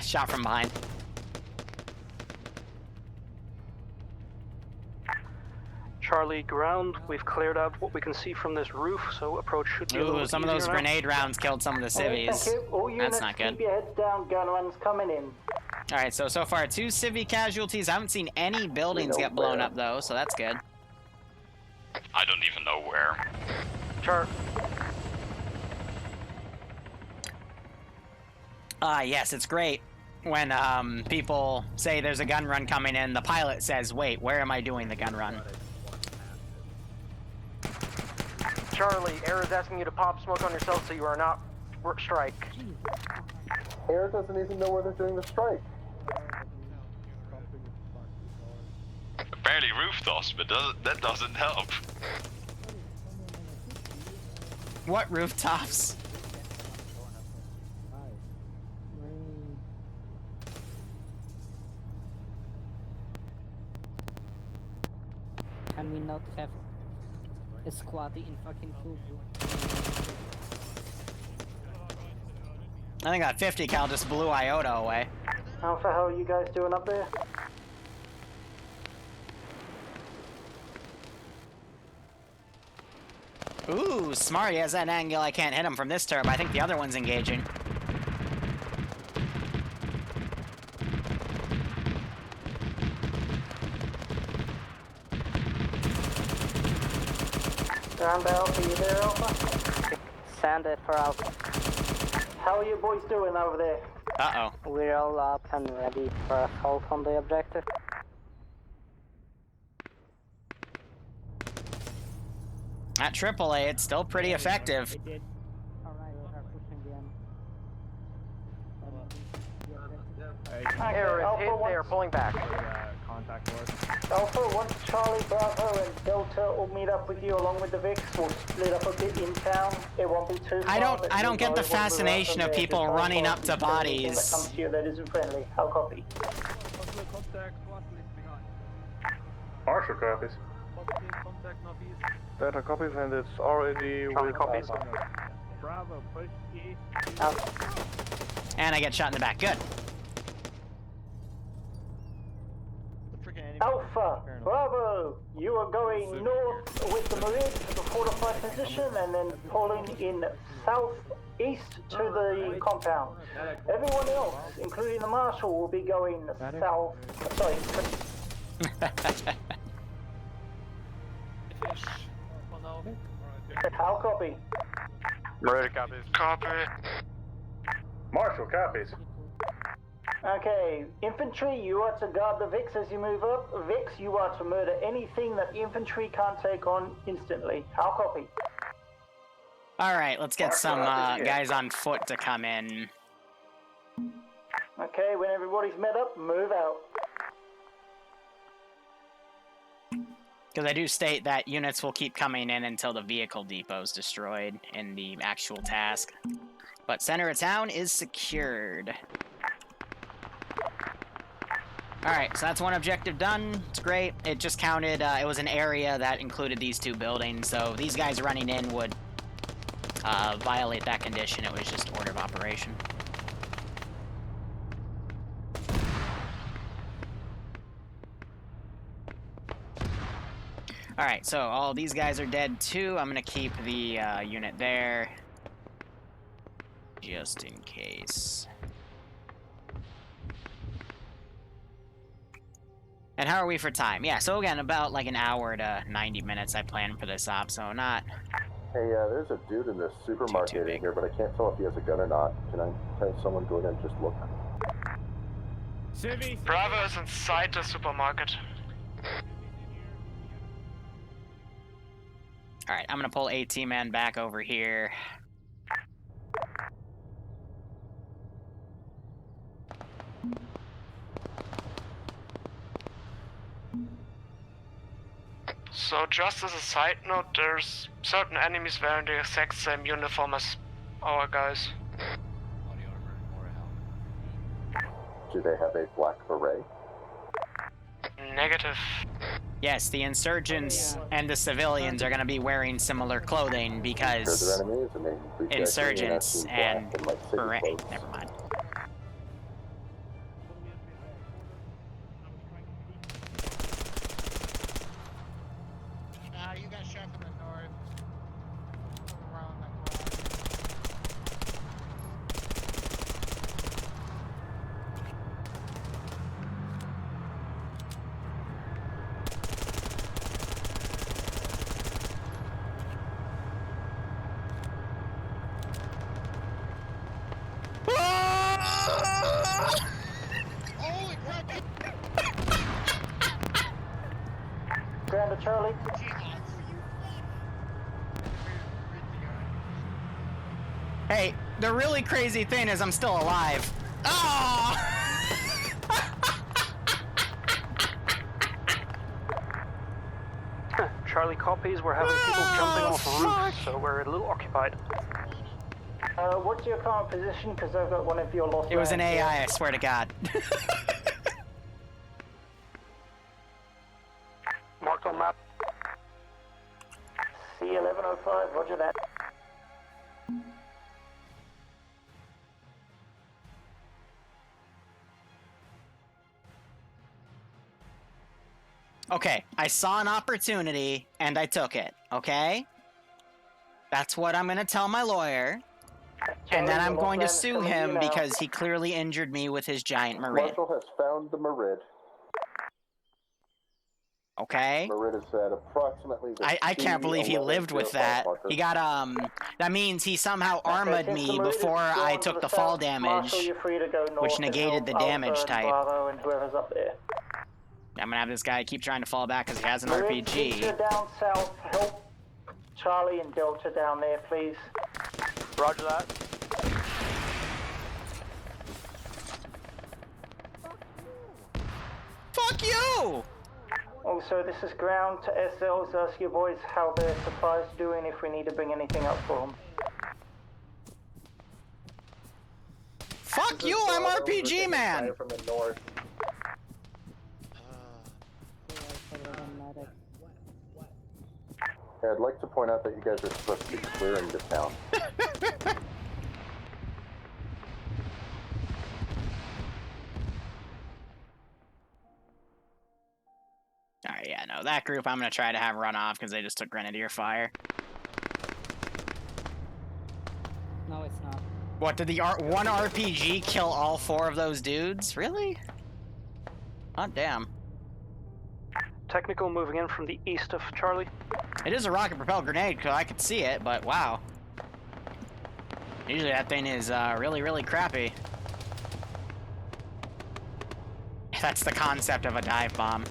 Shot from behind. Charlie, ground. We've cleared out what we can see from this roof, so approach should be a little some of those easier grenade rounds killed some of the civvies. Thank you. All units, That's not good. keep your heads down. Gun runs coming in. Alright, so far 2 civvy casualties. I haven't seen any buildings get blown up though, so that's good. I don't even know where. Yes, it's great when people say there's a gun run coming in. The pilot says, "Wait, where am I doing the gun run?" Charlie, Air is asking you to pop smoke on yourself so you are not strike. Air doesn't even know where they're doing the strike. Apparently roof toss, but that doesn't help. What rooftops? Can we not have a squad in fucking pool? I think that 50 cal just blew Iota away. Alpha, how are you guys doing up there? Ooh, smart. He has that angle. I can't hit him from this turret, but I think the other one's engaging. Ground Alpha, you there, Alpha? Send it for Alpha. How are you boys doing over there? Uh-oh. We're all up and ready for assault on the objective. At AAA, it's still pretty effective. Air is hit, they are pulling back. Alpha, once Charlie, Bravo, and Delta all meet up with you along with the Vix, we'll split up a bit in town. It won't be too far. I don't get the fascination of people running up to bodies. That comes to you that isn't friendly. I'll copy. Marshal copies. Delta copies, and it's already with copies. Bravo, push east. And I get shot in the back. Good. Alpha, Bravo, you are going north with the Marine to the fortified position and then pulling in southeast to the compound. Everyone else, including the Marshal, will be going south. Sorry. I'll copy. Ready, copy. Copy. Marshal copies. Okay, infantry, you are to guard the Vix as you move up. Vix, you are to murder anything that infantry can't take on instantly. How copy? Alright, let's get some guys on foot to come in. Okay, when everybody's met up, move out. Because I do state that units will keep coming in until the vehicle depot is destroyed in the actual task. But center of town is secured. Alright, so that's one objective done. It's great. It just counted, it was an area that included these two buildings, so these guys running in would violate that condition. It was just order of operation. Alright, so all these guys are dead too. I'm gonna keep the unit there. Just in case. And how are we for time? Yeah, so again, about like an hour to 90 minutes I plan for this op, so not... Hey, there's a dude in this supermarket in here, but I can't tell if he has a gun or not. Can I tell someone go in and just look? Bravo is inside the supermarket. Alright, I'm gonna pull AT-Man back over here. So just as a side note, there's certain enemies wearing the exact same uniform as our guys. Do they have a black beret? Negative. Yes, the insurgents and the civilians are gonna be wearing similar clothing because insurgents and beret. Never mind. You got shot from the north. Around that Holy crap! Ground to Charlie. Hey, the really crazy thing is I'm still alive. Oh! Charlie copies, we're having people jumping off roofs, so we're a little occupied. What's your current position? Because I've got one of your lost. It was an AI, I swear to God. Marked on map. C1105, roger that. Okay, I saw an opportunity, and I took it, okay? That's what I'm gonna tell my lawyer. And then I'm going to sue him because he clearly injured me with his giant Marid. Marshal has found the Marid. Okay? Marid is at approximately the I can't believe he lived with that. He got, that means he somehow armored me before I took the fall damage, which negated the damage type. I'm gonna have this guy keep trying to fall back because he has an RPG. Down south, help Charlie and Delta down there, please. Roger that. Fuck you! Also, this is ground to SLs. Ask your boys how their supplies doing if we need to bring anything up for them. Fuck you, I'm RPG man! From the north. Hey, I'd like to point out that you guys are supposed to be clearing the town. Alright, yeah, no, that group I'm gonna try to have run off because they just took Grenadier fire. No, it's not. What, did the one RPG kill all 4 of those dudes? Really? Hot damn. Technical moving in from the east of Charlie. It is a rocket-propelled grenade, because I could see it, but wow. Usually that thing is really, really crappy. That's the concept of a dive bomb.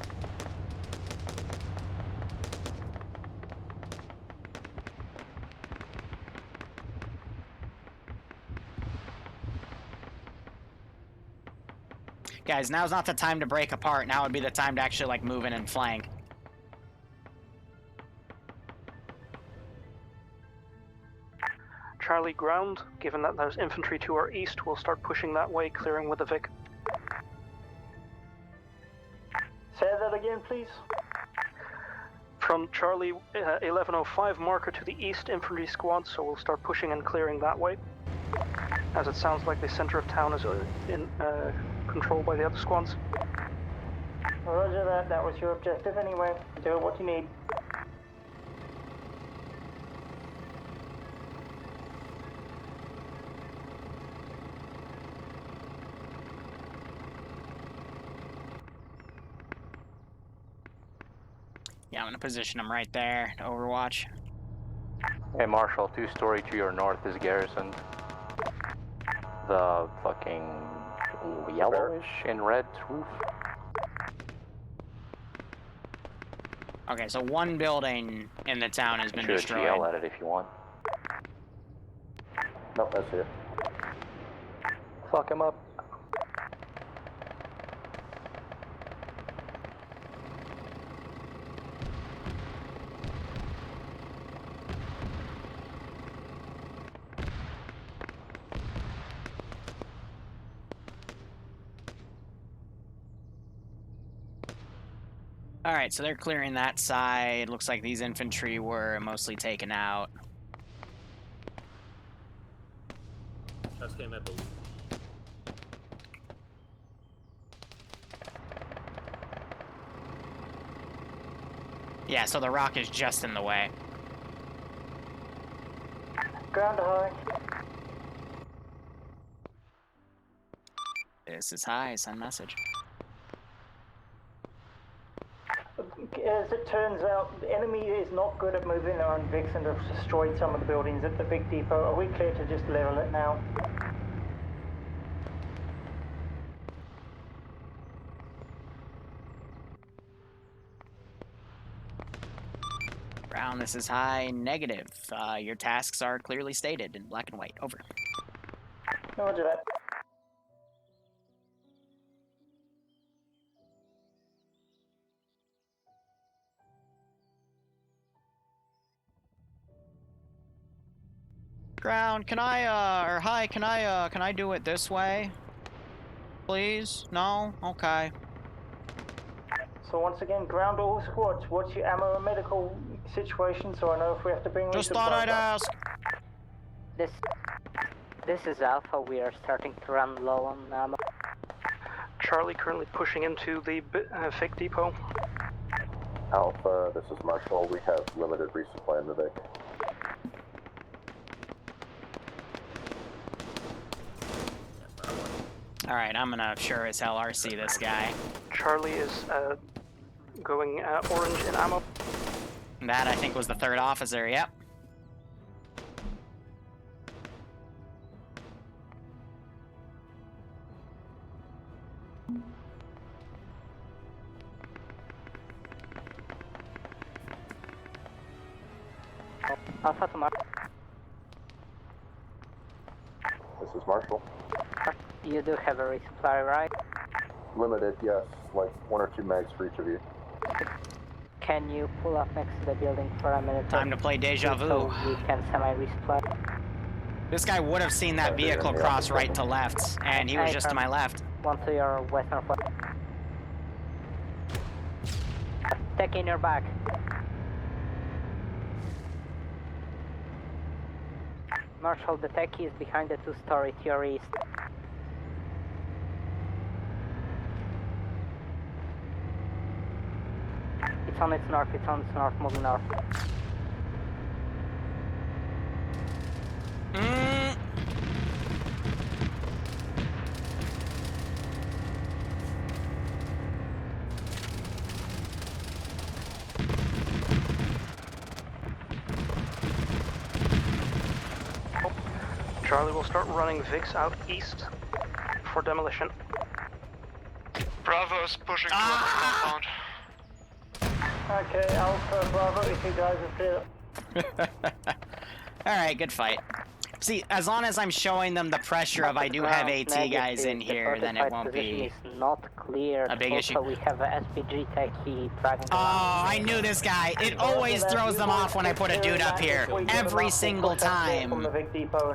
Guys, now's not the time to break apart. Now would be the time to actually, like, move in and flank. Charlie ground, given that there's infantry to our east, we'll start pushing that way, clearing with the Vic. Say that again, please. From Charlie 1105 marker to the east infantry squad, so we'll start pushing and clearing that way. As it sounds like the center of town is in control by the other squads. Roger that, that was your objective anyway. Do what you need. Yeah, I'm gonna position them right there to overwatch. Hey Marshal, 2-story to your north is garrisoned. The fucking yellowish in red roof. Okay, so one building in the town has been destroyed. Yell at it if you want. Nope, that's it. Fuck him up. Alright, so they're clearing that side. Looks like these infantry were mostly taken out. Just came at the... Yeah, so the rock is just in the way. Ground high. This is high, send message. As it turns out, the enemy is not good at moving their own Vics and have destroyed some of the buildings at the Vic Depot. Are we clear to just level it now? Ground, this is high, negative. Your tasks are clearly stated in black and white. Over. Roger that. Ground, can I, or hi, can I do it this way? Please? No? Okay. So once again, ground all squads. What's your ammo and medical situation so I know if we have to bring... Just thought I'd ask. This is Alpha. We are starting to run low on ammo. Charlie currently pushing into the Vic Depot. Alpha, this is Marshall. We have limited resupply in the Vic. Alright, I'm gonna sure as hell RC this guy. Charlie is going orange in ammo. That, I think, was the third officer, yep. Alpha to Mark. This is Marshall. You do have a resupply, right? Limited, yes. Like 1 or 2 mags for each of you. Can you pull up next to the building for a minute? Time to play Deja Vu. So we can semi-resupply. This guy would have seen that vehicle cross right to left, and he was just to my left. One to your west northwest. Take in your back. Marshal, the techie is behind the 2-story to your east. It's on its north, moving north. Charlie will start running Vix out east for demolition. Bravo is pushing towards the compound. Okay, Alpha, Bravo, if you guys are clear. Alright, good fight. See, as long as I'm showing them the pressure of I do have AT guys in here, then it won't be not clear. a big issue. We have a SPG techie dragging. Oh, I knew this guy. It always throws them off when I put a dude up here. Every single time.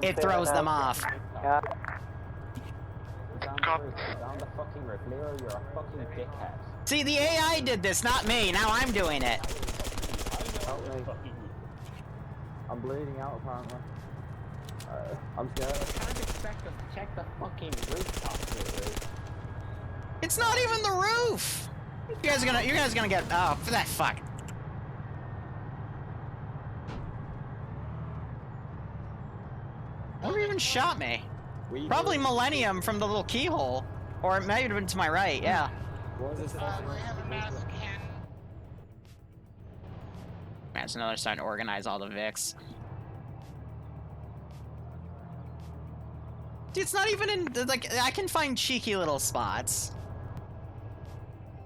It throws them off. Yeah. See, the AI did this, not me. Now I'm doing it. I'm bleeding out apparently. I'm scared. I can't expect them to check the fucking rooftop here, It's not even the roof. You guys are gonna get for that fuck. Who even shot me? Probably Millennium from the little keyhole, or it might have been to my right. Yeah. That's another starting to organize all the Vics. It's not even in, like, I can find cheeky little spots.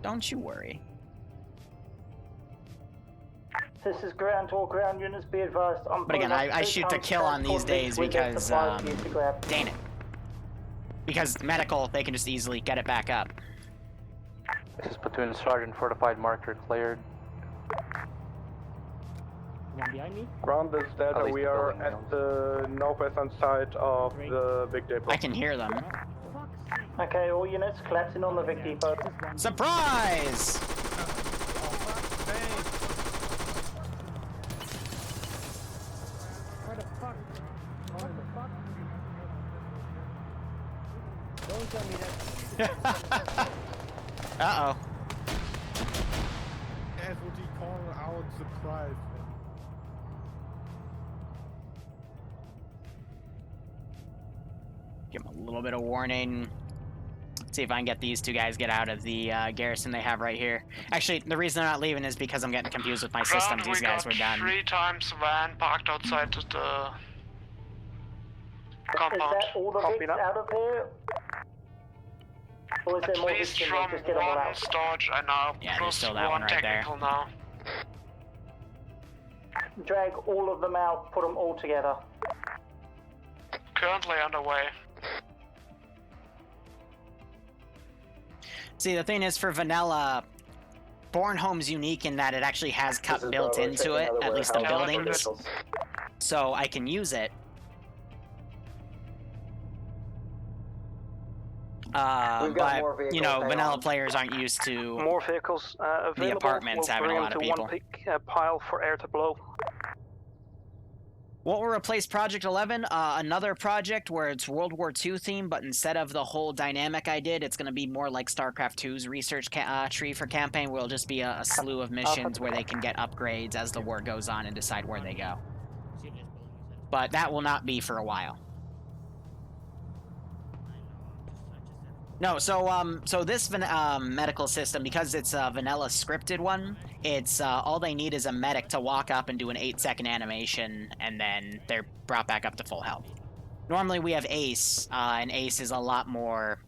Don't you worry. This is ground to all ground units, be advised. But again, I shoot to kill on these days because, dang it. Because medical, they can just easily get it back up. This is platoon sergeant, fortified marker cleared. One behind me? Ground is data, we are at the northwestern side of the big depot. I can hear them. Okay, all units collapsing on the Vic Depot. Surprise! Where the fuck? What the fuck? Don't tell me that. Uh-oh. That's what you call our surprise. Give them a little bit of warning. See if I can get these two guys get out of the garrison they have right here. Actually, the reason they're not leaving is because I'm getting confused with my systems. These guys were done. 3 times van parked outside the compound. Is that all the Vics out of here? Or is there more At least Vics in from there? Just get them all one out. storage and now Yeah, there's plus still that one right there. technical now. Drag all of them out, put them all together. Currently underway. See, the thing is, for vanilla, Bornholm's unique in that it actually has cut built into it, at least the buildings. So I can use it. But, you know, vanilla players aren't used to more vehicles available. the apartments having a lot of people. One big pile for air to blow. What will replace Project 11? Another project where it's World War II theme, but instead of the whole dynamic I did, it's going to be more like StarCraft 2's research tree for campaign, where it'll just be a slew of missions where they can get upgrades as the war goes on and decide where they go. But that will not be for a while. No, so this medical system, because it's a vanilla scripted one, it's all they need is a medic to walk up and do an 8-second animation, and then they're brought back up to full health. Normally we have Ace, and Ace is a lot more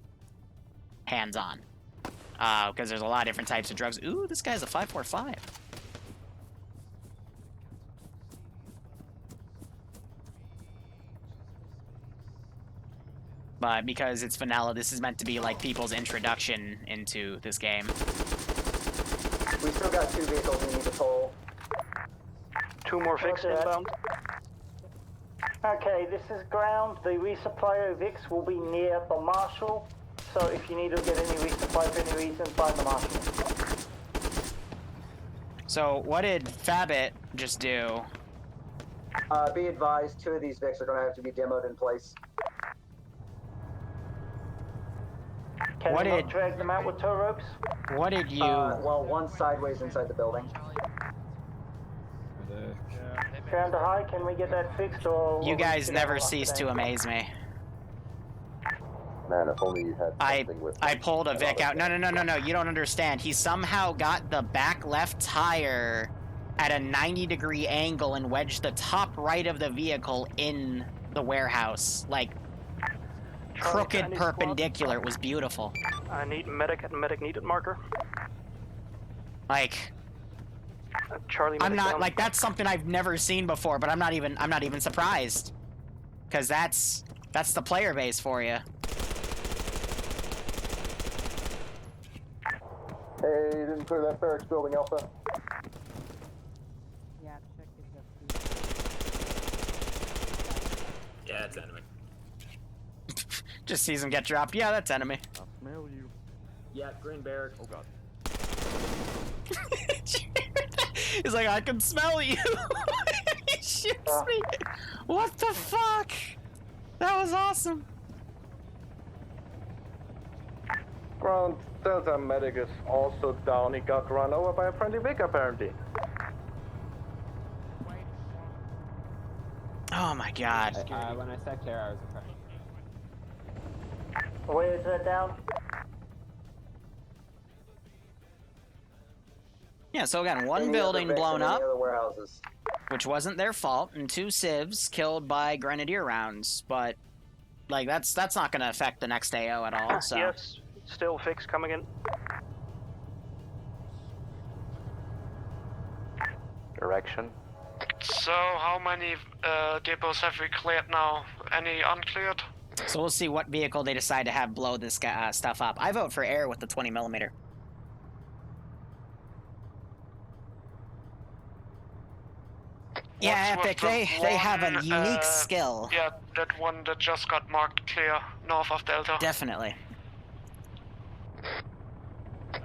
hands-on, because there's a lot of different types of drugs. Ooh, this guy's a 545. But because it's vanilla, this is meant to be like people's introduction into this game. We still got 2 vehicles we need to pull. 2 more Vics inbound. Okay, this is ground. The resupply of Vics will be near the Marshal. So if you need to get any resupply for any reason, find the Marshal. So what did Fabit just do? Be advised, 2 of these Vics are going to have to be demoed in place. Can you not drag them out with tow ropes? What did you... well, one sideways inside the building. Ground to high, can we get that fixed or... You guys never cease to amaze me. Man, if only you had something with... I pulled a Vic out. No, you don't understand. He somehow got the back left tire at a 90-degree angle and wedged the top right of the vehicle in the warehouse, like crooked perpendicular. It was beautiful. I need medic at medic needed marker. Like, Charlie. I'm not like that's something I've never seen before, but I'm not even surprised, because that's the player base for you. Hey, you didn't clear that barracks building, Alpha. Yeah, check it. Yeah, it's enemy. Just sees him get dropped. Yeah, that's enemy. I'll smell you. Yeah, green barracks. Oh god. He's like, I can smell you. He shoots me. What the fuck? That was awesome. Ground Delta medic is also down. He got run over by a friendly Vic apparently. Oh my god. When I said Claire, I was afraid. Where is that down? Yeah, so again, one building blown up, which wasn't their fault, and 2 civs killed by grenadier rounds, but like that's not going to affect the next AO at all. So Yes, still fix coming in. Direction. So, how many depots have we cleared now? Any uncleared? So we'll see what vehicle they decide to have blow this stuff up. I vote for air with the 20mm. Yeah, Epic, they have a unique skill. Yeah, that one that just got marked clear north of Delta. Definitely.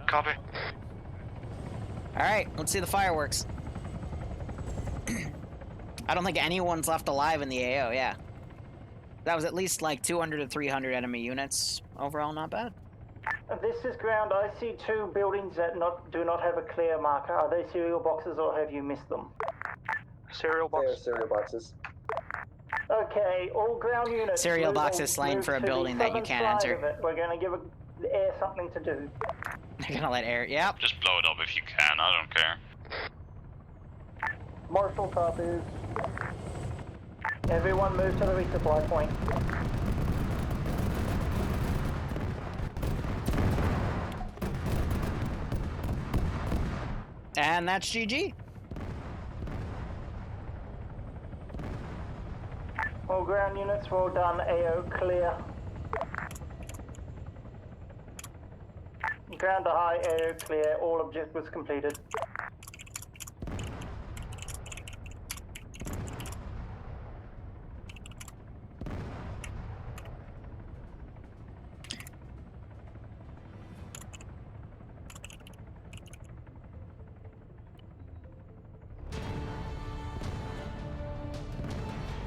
Copy. Alright, let's see the fireworks. I don't think anyone's left alive in the AO, yeah. That was at least like 200 to 300 enemy units. Overall, not bad. This is ground. I see 2 buildings that do not have a clear marker. Are they serial boxes or have you missed them? Serial boxes. They're serial boxes. Okay, all ground units. Serial boxes slain for a building that you can't enter. We're going to give the air something to do. You're gonna let air. Yep. Just blow it up if you can. I don't care. Marshal copies. Everyone move to the resupply point. And that's GG. All ground units were all done. AO clear. Ground to high, AO clear. All objectives completed.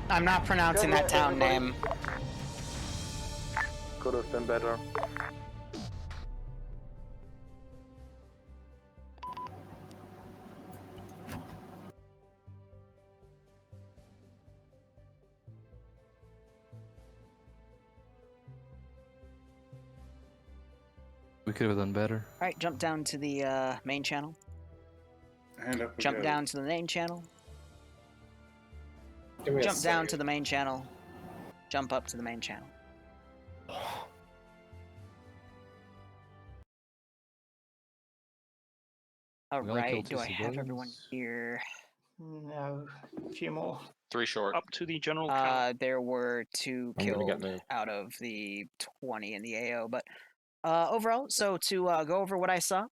I'm not pronouncing that town name. Could have been better. We could have done better. Alright, jump down to the main channel. Jump down to the main channel. Jump down to the main channel. Jump up to the main channel. Alright, do I have everyone here? No, a few more. 3 short. Up to the general. There were 2 killed out of the 20 in the AO, but overall, so to go over what I saw,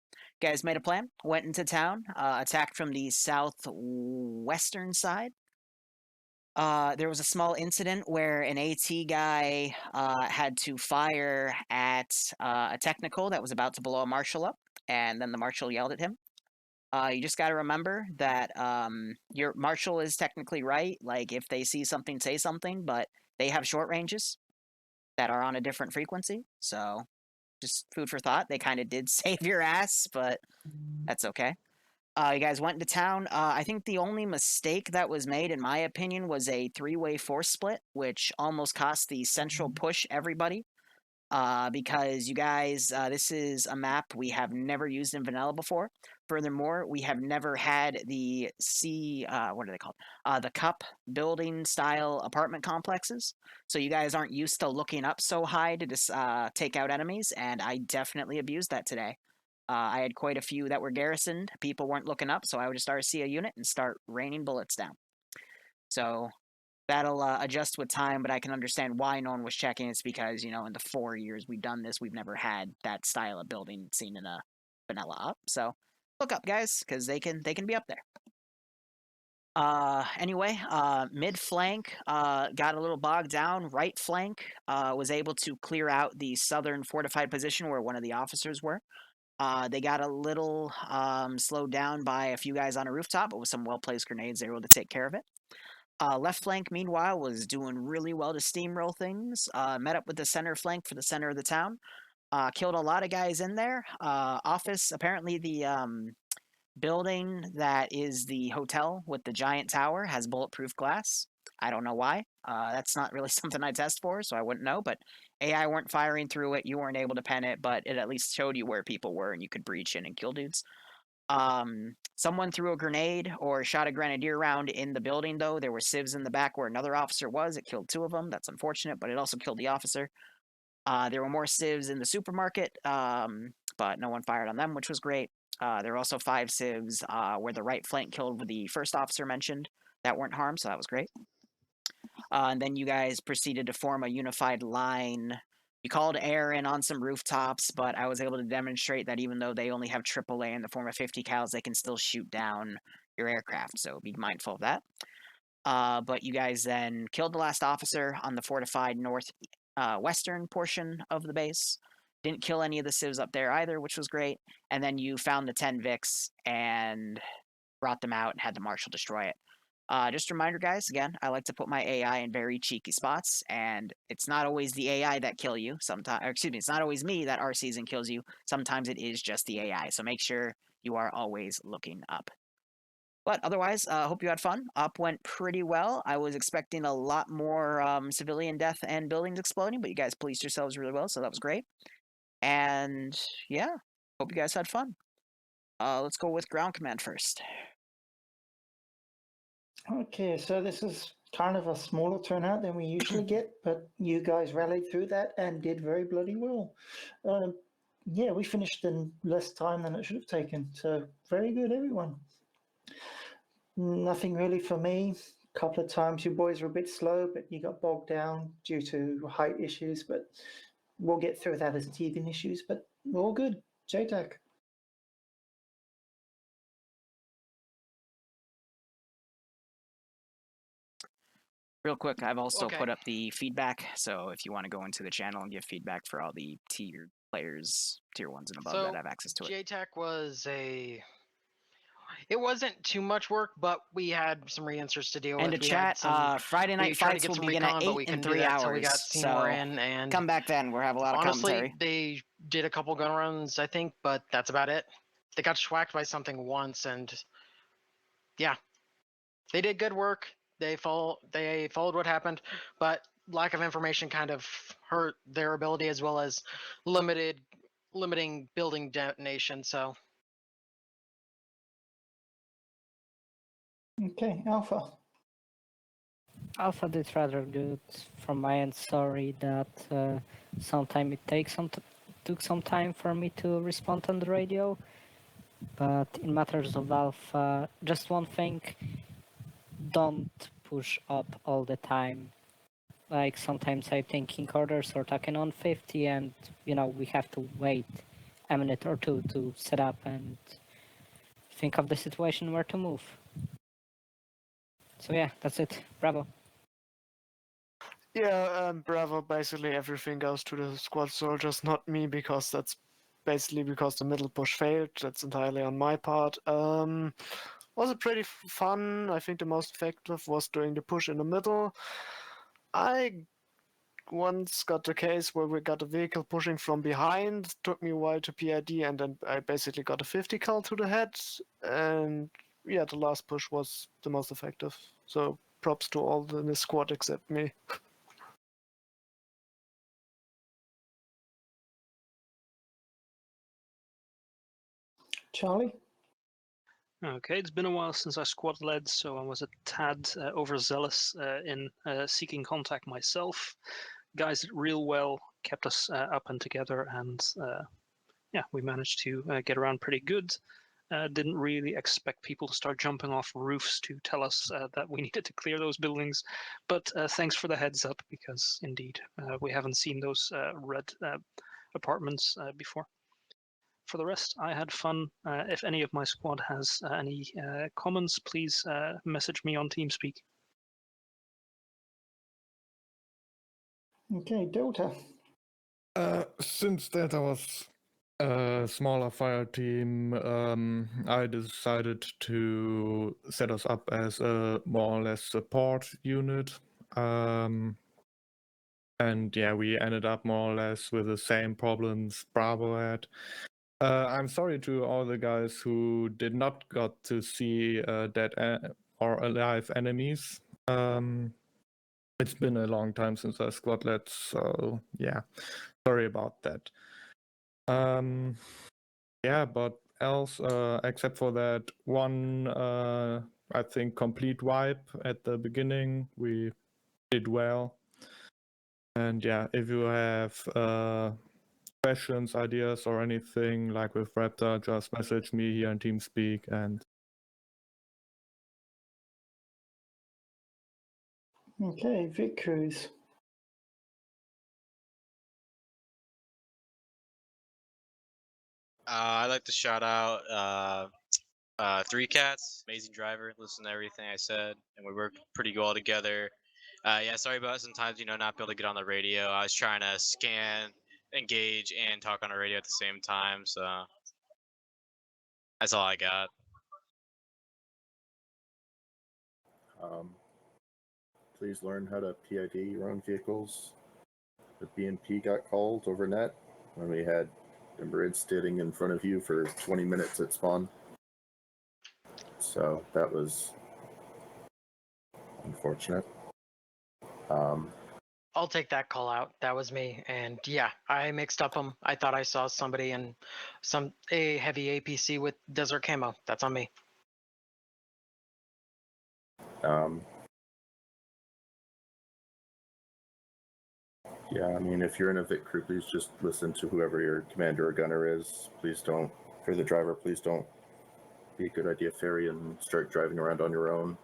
guys made a plan, went into town, attacked from the southwestern side. There was a small incident where an AT guy had to fire at a technical that was about to blow a marshal up, and then the marshal yelled at him. You just got to remember that your marshal is technically right. Like, if they see something, say something, but they have short ranges that are on a different frequency. So, just food for thought. They kind of did save your ass, but that's okay. You guys went into town. I think the only mistake that was made, in my opinion, was a 3-way force split, which almost cost the central push everybody. because you guys, this is a map we have never used in vanilla before. Furthermore, we have never had the what are they called? The cup building style apartment complexes. So you guys aren't used to looking up so high to just take out enemies, and I definitely abused that today. I had quite a few that were garrisoned. People weren't looking up, so I would just RC a unit and start raining bullets down. So that'll adjust with time, but I can understand why no one was checking. It's because, in the 4 years we've done this, we've never had that style of building seen in a vanilla up. So look up, guys, because they can be up there. Anyway, mid flank got a little bogged down. Right flank was able to clear out the southern fortified position where one of the officers were. They got a little slowed down by a few guys on a rooftop, but with some well-placed grenades, they were able to take care of it. Left flank, meanwhile, was doing really well to steamroll things. Met up with the center flank for the center of the town. Killed a lot of guys in there. Office, apparently the building that is the hotel with the giant tower has bulletproof glass. I don't know why. That's not really something I test for, so I wouldn't know. But AI weren't firing through it. You weren't able to pen it, but it at least showed you where people were, and you could breach in and kill dudes. Someone threw a grenade or shot a grenadier round in the building, though. There were civs in the back where another officer was. It killed 2 of them. That's unfortunate, but it also killed the officer. There were more civs in the supermarket, but no one fired on them, which was great. There were also 5 civs where the right flank killed the first officer mentioned that weren't harmed, so that was great. And then you guys proceeded to form a unified line. You called air in on some rooftops, but I was able to demonstrate that even though they only have AAA in the form of 50 cals, they can still shoot down your aircraft, so be mindful of that. But you guys then killed the last officer on the fortified western portion of the base. Didn't kill any of the civs up there either, which was great. And then you found the 10 Vics and brought them out and had the Marshal destroy it. Just a reminder, guys, again, I like to put my AI in very cheeky spots, and it's not always the AI that kill you. It's not always me that RCs and kills you. Sometimes it is just the AI, so make sure you are always looking up. But otherwise, hope you had fun. Up went pretty well. I was expecting a lot more civilian death and buildings exploding, but you guys policed yourselves really well, so that was great. And yeah, hope you guys had fun. Let's go with ground command first. Okay, so this is kind of a smaller turnout than we usually get, but you guys rallied through that and did very bloody well. Yeah, we finished in less time than it should have taken, so very good, everyone. Nothing really for me. A couple of times you boys were a bit slow, but you got bogged down due to height issues, but we'll get through that as teething issues, but we're all good. JTAC. Real quick, I've also put up the feedback, so if you want to go into the channel and give feedback for all the tier players, tier 1s and above that have access to it. JTAC was it wasn't too much work, but we had some re-inserts to deal with. And to chat, Friday night fights will begin at 8 in 3 hours, we got Seymour in, and come back then, we'll have a lot of commentary. Honestly, they did a couple gun runs, I think, but that's about it. They got schwacked by something once, and yeah, they did good work. They followed what happened, but lack of information kind of hurt their ability, as well as limiting building detonation. So, okay, Alpha. Alpha did rather good from my end. Sorry that sometimes it took some time for me to respond on the radio, but in matters of Alpha, just one thing: don't push up all the time. Like sometimes I'm taking orders or talking on 50, and we have to wait a minute or two to set up and think of the situation where to move. So yeah, that's it. Bravo. Yeah, Bravo. Basically everything goes to the squad soldiers, not me, because that's basically because the middle push failed. That's entirely on my part. Was it pretty fun? I think the most effective was doing the push in the middle. I once got a case where we got a vehicle pushing from behind. Took me a while to PID, and then I basically got a 50 cal to the head. And yeah, the last push was the most effective. So props to all in the squad except me. Charlie? Okay, it's been a while since I squad led, so I was a tad overzealous in seeking contact myself. Guys did real well, kept us up and together, and yeah, we managed to get around pretty good. Didn't really expect people to start jumping off roofs to tell us that we needed to clear those buildings, but thanks for the heads up, because indeed we haven't seen those red apartments before. For the rest, I had fun. If any of my squad has any comments, please message me on TeamSpeak. Okay, Delta. Since that I was a smaller fire team, I decided to set us up as a more or less support unit. And yeah, we ended up more or less with the same problems Bravo had. I'm sorry to all the guys who did not got to see dead or alive enemies. It's been a long time since I squad led, so yeah, sorry about that. Yeah, but else, except for that one, I think complete wipe at the beginning, we did well. And yeah, if you have questions, ideas, or anything like with Raptor, just message me here in TeamSpeak. And Okay, Vic Cruz. I'd like to shout out Three Cats, amazing driver, listen to everything I said, and we worked pretty well together. Yeah, sorry about sometimes, not be able to get on the radio. I was trying to scan, engage, and talk on the radio at the same time, so that's all I got. Please learn how to PID your own vehicles. The BNP got called over net when we had Emirates standing in front of you for 20 minutes at spawn. So that was unfortunate. I'll take that call out. That was me. And yeah, I mixed up them. I thought I saw somebody in a heavy APC with desert camo. That's on me. Yeah, I mean, if you're in a Vic crew, please just listen to whoever your commander or gunner is. Please don't, for the driver, please don't be a good idea ferry and start driving around on your own.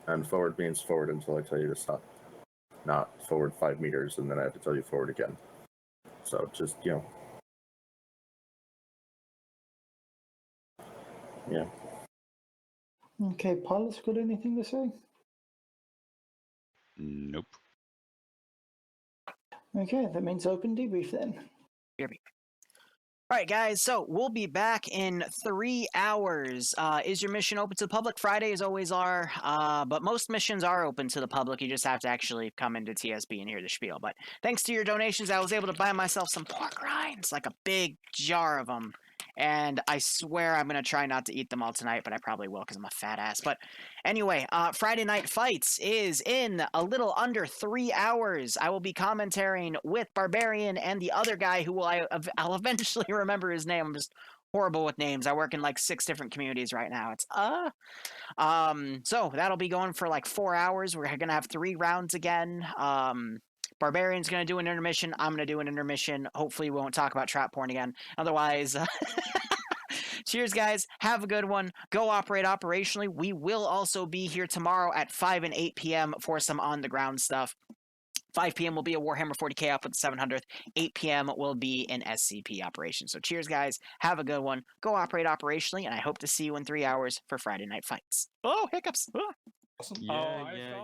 And forward means forward until I tell you to stop. Not forward 5 meters and then I have to tell you forward again. So just, yeah. Okay, pilots got anything to say? Nope. Okay, that means open debrief then. All right, guys, so we'll be back in 3 hours. Is your mission open to the public? Fridays always are, but most missions are open to the public. You just have to actually come into TSB and hear the spiel. But thanks to your donations, I was able to buy myself some pork rinds, like a big jar of them. And I swear I'm going to try not to eat them all tonight, but I probably will because I'm a fat ass. But anyway, Friday Night Fights is in a little under 3 hours. I will be commentating with Barbarian and the other guy who I'll eventually remember his name. I'm just horrible with names. I work in like 6 different communities right now. So that'll be going for like 4 hours. We're going to have 3 rounds again. Barbarian's going to do an intermission. I'm going to do an intermission. Hopefully we won't talk about trap porn again. Otherwise, cheers, guys. Have a good one. Go operate operationally. We will also be here tomorrow at 5 and 8 p.m. for some on-the-ground stuff. 5 p.m. will be a Warhammer 40k up with the 700th. 8 p.m. will be an SCP operation. So cheers, guys. Have a good one. Go operate operationally, and I hope to see you in 3 hours for Friday Night Fights. Oh, hiccups. Oh. Awesome. Yeah.